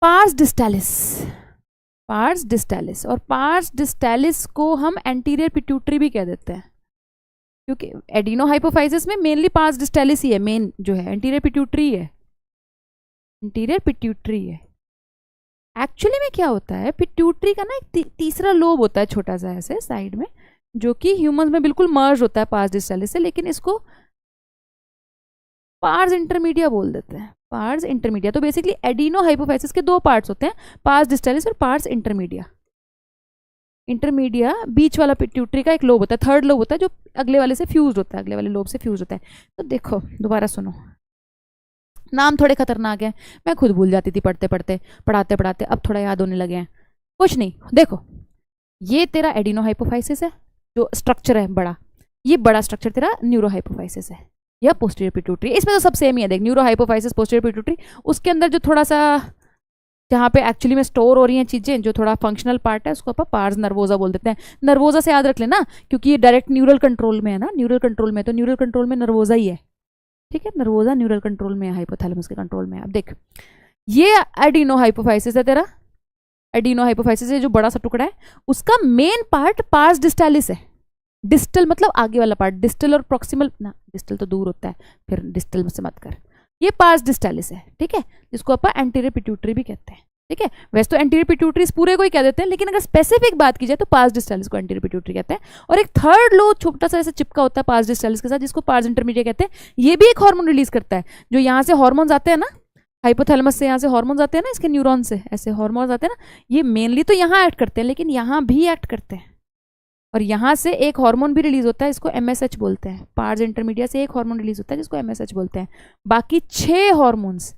पार्स डिस्टालिस, पार्स डिस्टालिस। और पार्स डिस्टालिस को हम एंटीरियर पिट्यूटरी भी कह देते हैं, क्योंकि एडिनो हाइपोफाइसिस में मेनली पार्स डिस्टालिस ही है, मेन जो है एंटीरियर पिट्यूटरी है, एंटीरियर पिट्यूटरी है। एक्चुअली में क्या होता है, पिट्यूटरी का ना एक तीसरा लोब होता है छोटा सा ऐसे साइड में, जो कि ह्यूमंस में बिल्कुल मर्ज होता है पार्स डिस्टालिस से, लेकिन इसको पार्स इंटरमीडिया बोल देते हैं, पार्स इंटरमीडिया। तो बेसिकली एडिनो हाइपोफाइसिस के दो पार्ट्स होते हैं, पार्स डिस्टालिस और पार्स इंटरमीडिया। इंटरमीडिया बीच वाला पिट्यूटरी का एक लोब होता है, थर्ड लोब होता है, जो अगले वाले से फ्यूज होता है, अगले वाले लोब से फ्यूज होता है। तो देखो दोबारा सुनो, नाम थोड़े खतरनाक हैं, मैं खुद भूल जाती थी पढ़ते पढ़ाते, अब थोड़ा याद होने लगे हैं। कुछ नहीं, देखो ये तेरा एडिनो हाइपोफाइसिस है, जो स्ट्रक्चर है बड़ा, ये बड़ा स्ट्रक्चर तेरा न्यूरो हाइपोफाइसिस है या पोस्टीरियर पिट्यूटरी। इसमें तो सब सेम ही है, देख, न्यूरो हाइपोफाइसिस, पोस्टीरियर पिट्यूटरी। उसके अंदर जो थोड़ा सा जहाँ पे एक्चुअली में स्टोर हो रही हैं चीज़ें, जो थोड़ा फंक्शनल पार्ट है, उसको अपन पार्स नर्वोजा बोल देते हैं। नर्वोजा से याद रख लेना, क्योंकि ये डायरेक्ट न्यूरल कंट्रोल में है ना, न्यूरल कंट्रोल में, तो न्यूरल कंट्रोल में नर्वोजा ही है, ठीक है। नर्वोजा न्यूरल कंट्रोल में है, हाइपोथैलेमस के कंट्रोल में है। अब देख, ये एडिनो हाइपोफाइसिस है तेरा, एडिनो हाइपोफाइसिस है जो बड़ा सा टुकड़ा है, उसका मेन पार्ट पार्स डिस्टालिस है। डिस्टल मतलब आगे वाला पार्ट, डिस्टल और प्रॉक्सिमल ना, डिस्टल तो दूर होता है, फिर डिस्टल से मत कर, ये पार्स डिस्टालिस है, ठीक है, जिसको अपन एंटीरियर पिट्यूटरी भी कहते हैं, ठीक है। वैसे तो एंटीरियर पिट्यूटरी इस पूरे को ही कह देते हैं, लेकिन अगर स्पेसिफिक बात की जाए तो पार्स डिस्टालिस को एंटीरियर पिट्यूटरी कहते हैं। और एक थर्ड लो छोटा सा ऐसे चिपका होता है पार्स डिस्टालिस के साथ, जिसको पार्स इंटरमीडिया कहते हैं। ये भी एक हार्मोन रिलीज करता है, जो यहाँ से हार्मोन्स आते हैं ना, हाइपोथैलेमस से यहाँ से हार्मोन्स आते हैं ना, इसके न्यूरॉन से ऐसे हार्मोन्स आते हैं ना, ये मेनली तो यहाँ एक्ट करते हैं, लेकिन यहाँ भी एक्ट करते हैं। और यहाँ से एक हार्मोन भी रिलीज होता है, इसको MSH बोलते हैं। पार्स इंटरमीडिया से एक हार्मोन रिलीज होता है जिसको MSH बोलते हैं। बाकी 6 हार्मोन्स,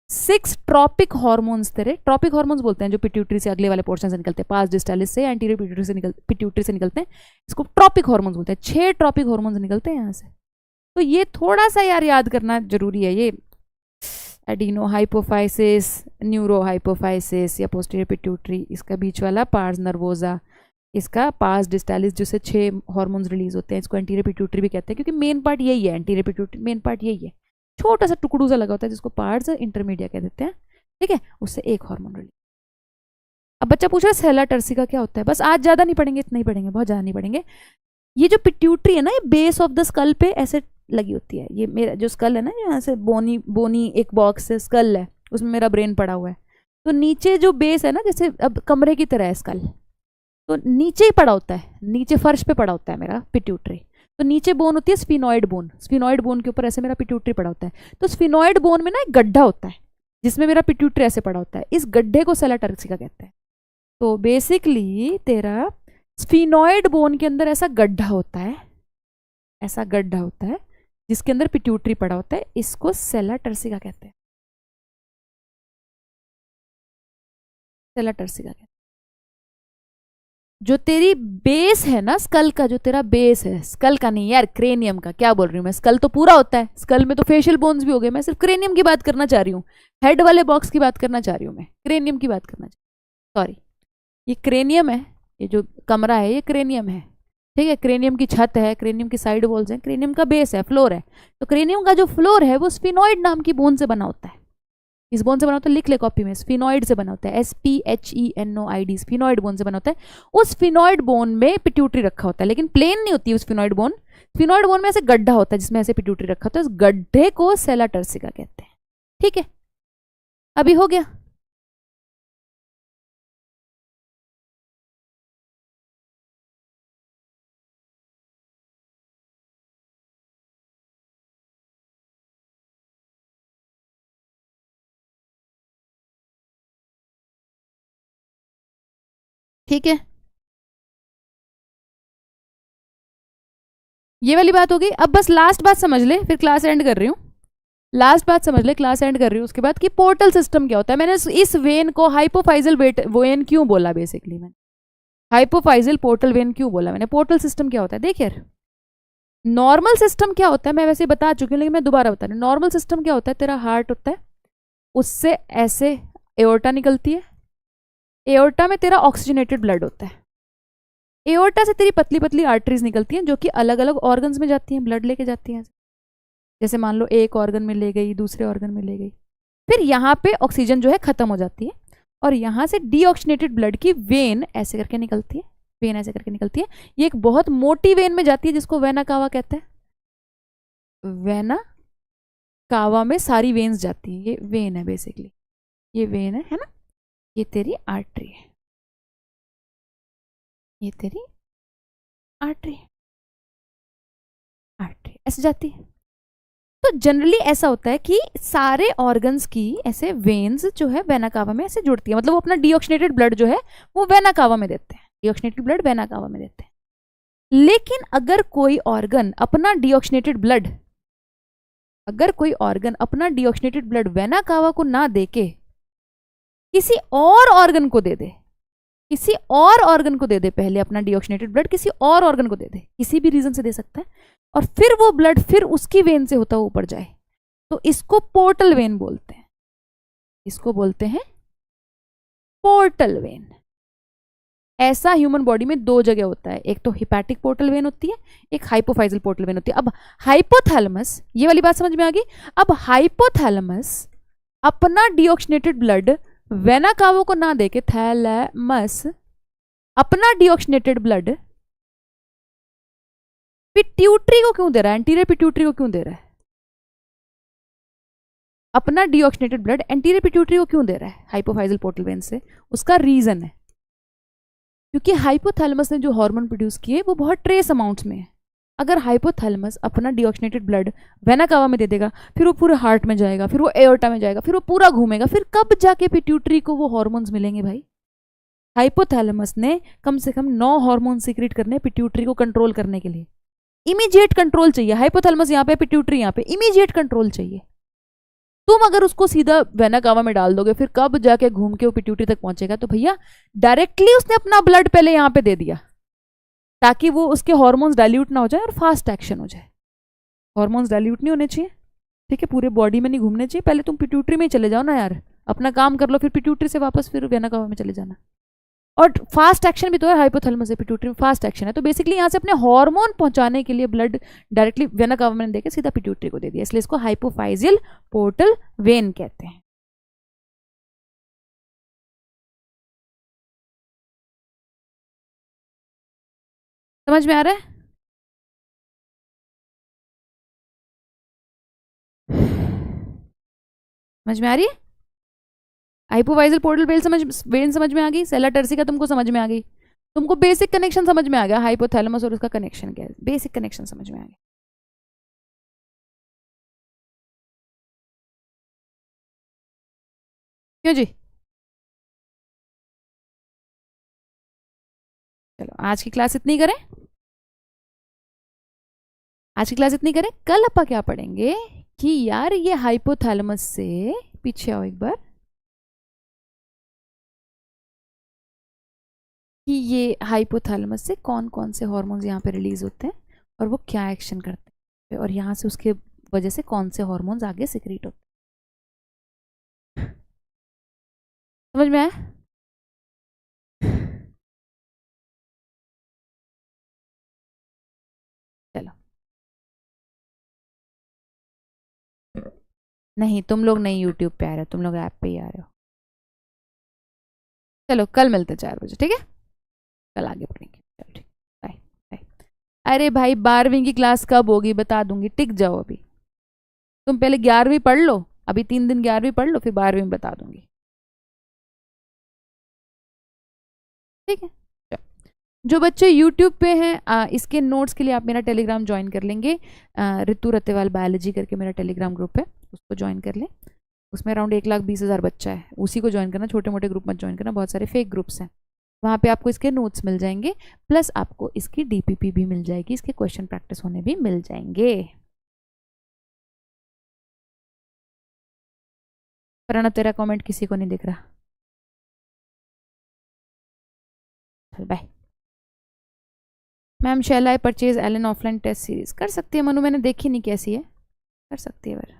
6 ट्रॉपिक हार्मोन्स, तेरे ट्रॉपिक हार्मोन्स बोलते हैं, जो पिट्यूटरी से अगले वाले पोर्शन से निकलते हैं, पार्स डिस्टालिस से एंटीरियर पिट्यूटरी से निकलते हैं, इसको ट्रॉपिक हार्मोन्स बोलते हैं। 6 ट्रॉपिक हार्मोन्स निकलते हैं यहाँ से। तो ये थोड़ा सा यार याद करना जरूरी है, ये एडिनो हाइपोफाइसिस, न्यूरो हाइपोफाइसिस या पोस्टीरियर पिट्यूटरी, इसका बीच वाला पार्स नर्वोजा, इसका पार्स डिस्टालिस, जिससे 6 हार्मोन्स रिलीज होते हैं, इसको एंटीरियर पिट्यूटरी भी कहते हैं, क्योंकि मेन पार्ट यही है, एंटीरियर पिट्यूटरी मेन पार्ट यही है, छोटा सा टुकड़ू सा लगा होता है, जिसको पार्स इंटरमीडिया कह देते हैं, ठीक है। उससे एक हार्मोन रिलीज। अब बच्चा पूछ रहा है सेला टर्सिका क्या होता है। बस आज ज़्यादा नहीं पढ़ेंगे, इतना ही पढ़ेंगे, बहुत ज़्यादा नहीं पढ़ेंगे। ये जो पिट्यूटरी है ना, ये बेस ऑफ द स्कल पे ऐसे लगी होती है। ये मेरा जो स्कल है ना, यहाँ से बोनी बोनी एक बॉक्स है, स्कल है, उसमें मेरा ब्रेन पड़ा हुआ है। तो नीचे जो बेस है ना, जैसे अब कमरे की तरह है स्कल, तो नीचे ही पड़ा होता है, नीचे फर्श पे पड़ा होता है मेरा पिट्यूटरी। तो नीचे बोन होती है स्फिनॉइड बोन, स्फिनॉइड बोन के ऊपर ऐसे मेरा पिट्यूटरी पड़ा होता है। तो स्फिनॉइड बोन में ना एक गड्ढा होता है जिसमें मेरा पिट्यूटरी ऐसे पड़ा होता है, इस गड्ढे को सेला टर्सिका कहते हैं। तो बेसिकली तेरा स्फिनॉइड बोन के अंदर ऐसा गड्ढा होता है, ऐसा गड्ढा होता है जिसके अंदर पिट्यूटरी पड़ा होता है, इसको सेला टर्सिका कहते हैं, सेला टर्सिका कहते हैं। जो तेरी बेस है ना स्कल का, जो तेरा बेस है, स्कल का नहीं यार, क्रेनियम का, क्या बोल रही हूँ मैं, स्कल तो पूरा होता है, स्कल में तो फेशियल बोन्स भी हो गए, मैं सिर्फ क्रेनियम की बात करना चाह रही हूँ, हेड वाले बॉक्स की बात करना चाह रही हूँ मैं, क्रेनियम की बात करना चाह, सॉरी, ये क्रेनियम है, ये जो कमरा है ये क्रेनियम है, ठीक है, क्रेनियम की छत है, क्रेनियम की साइड वॉल्स हैं, क्रेनियम का बेस है, फ्लोर है। तो क्रेनियम का जो फ्लोर है वो स्फिनॉइड नाम की बोन से बना होता है, इस बोन से बना होता है, लिख ले कॉपी में, स्फिनॉइड से बना होता है, SPHENOID, स्फिनॉइड बोन से बना होता है। उस स्फिनॉइड बोन में पिट्यूटरी रखा होता है, लेकिन प्लेन नहीं होती है स्फिनॉइड बोन, स्फिनॉइड बोन में ऐसे गड्ढा होता है जिसमें ऐसे पिट्यूटरी रखा होता है, उस गड्ढे को सेला टर्सिका कहते हैं। ठीक है, अभी हो गया। ठीक है, ये वाली बात हो गई। अब बस लास्ट बात समझ ले, फिर क्लास एंड कर रही हूँ, लास्ट बात समझ ले, क्लास एंड कर रही हूँ उसके बाद, कि पोर्टल सिस्टम क्या होता है। मैंने इस वेन को हाइपोफाइजल वेन क्यों बोला, बेसिकली मैंने हाइपोफाइजल पोर्टल वेन क्यों बोला मैंने, पोर्टल सिस्टम क्या होता है, देख यार, नॉर्मल सिस्टम क्या होता है मैं वैसे बता चुकी हूँ, लेकिन मैं दोबारा बता रही हूँ। नॉर्मल सिस्टम क्या होता है, तेरा हार्ट होता है, उससे ऐसे एओर्टा निकलती है, एओर्टा में तेरा ऑक्सीजनेटेड ब्लड होता है, एओर्टा से तेरी पतली पतली आर्टरीज निकलती हैं जो कि अलग अलग ऑर्गन्स में जाती हैं, ब्लड लेके जाती हैं, जैसे मान लो एक ऑर्गन में ले गई, दूसरे ऑर्गन में ले गई, फिर यहाँ पे ऑक्सीजन जो है खत्म हो जाती है, और यहाँ से डीऑक्सीजनेटेड ब्लड की वेन ऐसे करके निकलती है, वेन ऐसे करके निकलती है, ये एक बहुत मोटी वेन में जाती है जिसको वेना कावा कहते हैं, वेना कावा में सारी वेन्स जाती हैं, ये वेन है बेसिकली, ये वेन है ना, ये तेरी आर्टरी है, ये तेरी आर्टरी है, आर्टरी ऐसे जाती है। तो जनरली ऐसा होता है कि सारे ऑर्गन्स की ऐसे वेन्स जो है वेना कावा में ऐसे जुड़ती है, मतलब वो अपना डीऑक्सीजनेटेड ब्लड जो है वो वेना कावा में देते हैं, डीऑक्सीजनेटेड ब्लड वेना कावा में देते हैं। लेकिन अगर कोई ऑर्गन अपना डीऑक्सीजनेटेड ब्लड, अगर कोई ऑर्गन अपना डीऑक्सीजनेटेड ब्लड वेना कावा को ना देके किसी और ऑर्गन को दे दे, किसी और ऑर्गन को दे दे, पहले अपना डीऑक्सीजनेटेड ब्लड किसी और ऑर्गन को दे दे, किसी भी रीजन से दे सकता है, और फिर वो ब्लड फिर उसकी वेन से होता हुआ ऊपर जाए, तो इसको पोर्टल वेन बोलते हैं, इसको बोलते हैं पोर्टल वेन। ऐसा ह्यूमन बॉडी में दो जगह होता है, एक तो हिपैटिक पोर्टल वेन होती है, एक हाइपोफाइजल पोर्टल वेन होती है। अब हाइपोथैलेमस, ये वाली बात समझ में आ गई। अब हाइपोथैलेमस अपना डीऑक्सीजनेटेड ब्लड वेना कावा को ना देके, थैलेमस अपना डीऑक्सीजनेटेड ब्लड पिट्यूटरी को क्यों दे रहा है, एंटीरियर पिट्यूटरी को क्यों दे रहा है, अपना डीऑक्सीजनेटेड ब्लड एंटीरियर पिट्यूटरी को क्यों दे रहा है हाइपोफाइजल पोर्टल वेन से, उसका रीजन है क्योंकि हाइपोथैलेमस ने जो हार्मोन प्रोड्यूस किए वो बहुत ट्रेस अमाउंट्स में है। अगर हाइपोथैलेमस अपना डीऑक्सीजनेटेड ब्लड वेना कावा में दे देगा, फिर वो पूरे हार्ट में जाएगा, फिर वो एओर्टा में जाएगा, फिर वो पूरा घूमेगा, फिर कब जाके पिट्यूटरी को वो हार्मोन्स मिलेंगे भाई। हाइपोथैलेमस ने कम से कम 9 हार्मोन सीक्रेट करने पिट्यूटरी को कंट्रोल करने के लिए, इमीडिएट कंट्रोल चाहिए। हाइपोथैलेमस यहाँ पे, पिट्यूटरी यहाँ पे, इमीडिएट कंट्रोल चाहिए। तुम अगर उसको सीधा वेना कावा में डाल दोगे, फिर कब जाके घूम के वो पिट्यूटरी तक पहुंचेगा। तो भैया डायरेक्टली उसने अपना ब्लड पहले यहाँ पे दे दिया ताकि वो उसके हार्मोन्स डाइल्यूट ना हो जाए और फास्ट एक्शन हो जाए। हार्मोन्स डाइल्यूट नहीं होने चाहिए, ठीक है, पूरे बॉडी में नहीं घूमने चाहिए। पहले तुम पिट्यूटरी में चले जाओ ना यार, अपना काम कर लो, फिर पिट्यूटरी से वापस फिर वेना कावा में चले जाना। और फास्ट एक्शन भी तो है, हाइपोथैलेमस से पिट्यूटरी में फास्ट एक्शन है। तो बेसिकली यहाँ से अपने हार्मोन पहुंचाने के लिए ब्लड डायरेक्टली वेना कावा में देके सीधा पिट्यूटरी को दे दिया, इसलिए इसको हाइपोफाइजियल पोर्टल वेन कहते हैं। समझ में आ रहा है? समझ में आ रही है? हाइपोफाइजियल पोर्टल वेन समझ में आ गई, सेला टर्सिका तुमको समझ में आ गई। तुमको बेसिक कनेक्शन समझ में आ गया, हाइपोथैलेमस और उसका कनेक्शन क्या है, बेसिक कनेक्शन समझ में आ गया। क्यों जी? चलो आज की क्लास इतनी करें, आज की क्लास इतनी करें। कल अपन क्या पढ़ेंगे कि यार ये हाइपोथैलेमस से, पीछे आओ एक बार, कि ये हाइपोथैलेमस से कौन कौन से हार्मोन्स यहाँ पे रिलीज होते हैं और वो क्या एक्शन करते हैं, और यहाँ से उसके वजह से कौन से हार्मोन्स आगे सिक्रीट होते हैं। समझ में आया? चलो, नहीं तुम लोग नहीं यूट्यूब पे आ रहे हो, तुम लोग ऐप पे ही आ रहे हो। चलो कल मिलते 4 बजे, ठीक है? कल आगे पढ़ेंगे। चलो ठीक, बाय बाय। अरे भाई 12वीं की क्लास कब होगी बता दूंगी, टिक जाओ अभी। तुम पहले 11वीं पढ़ लो, अभी 3 दिन 11वीं पढ़ लो, फिर 12वीं में बता दूंगी, ठीक है? जो बच्चे यूट्यूब पे हैं, इसके नोट्स के लिए आप मेरा टेलीग्राम ज्वाइन कर लेंगे। ऋतु रतेवाल बायोलॉजी करके मेरा टेलीग्राम ग्रुप है, उसको ज्वाइन कर लें। उसमें अराउंड 1,20,000 बच्चा है, उसी को ज्वाइन करना, छोटे मोटे ग्रुप मत ज्वाइन करना, बहुत सारे फेक ग्रुप्स हैं। वहाँ पे आपको इसके नोट्स मिल जाएंगे, प्लस आपको इसकी डीपीपी भी मिल जाएगी, इसके क्वेश्चन प्रैक्टिस होने भी मिल जाएंगे। प्रणव तेरा कमेंट किसी को नहीं दिख रहा, चल bye. Ma'am shall I purchase Allen offline test series, कर सकती है मनु, मैंने देखी नहीं कैसी है, कर सकती है। पर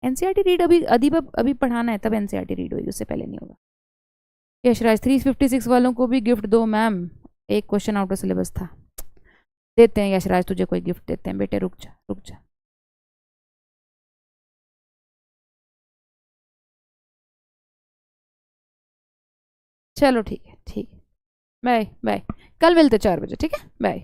एनसीईआरटी रीड अभी अदीब अभी पढ़ाना है, तब एनसीईआरटी रीड होगी, उससे पहले नहीं होगा। यशराज 356 वालों को भी गिफ्ट दो मैम, एक क्वेश्चन आउट ऑफ सिलेबस था। देते हैं यशराज, तुझे कोई गिफ्ट देते हैं बेटे, रुक जा रुक जा। चलो ठीक है, ठीक है, बाय बाय। कल मिलते 4 बजे, ठीक है, बाय।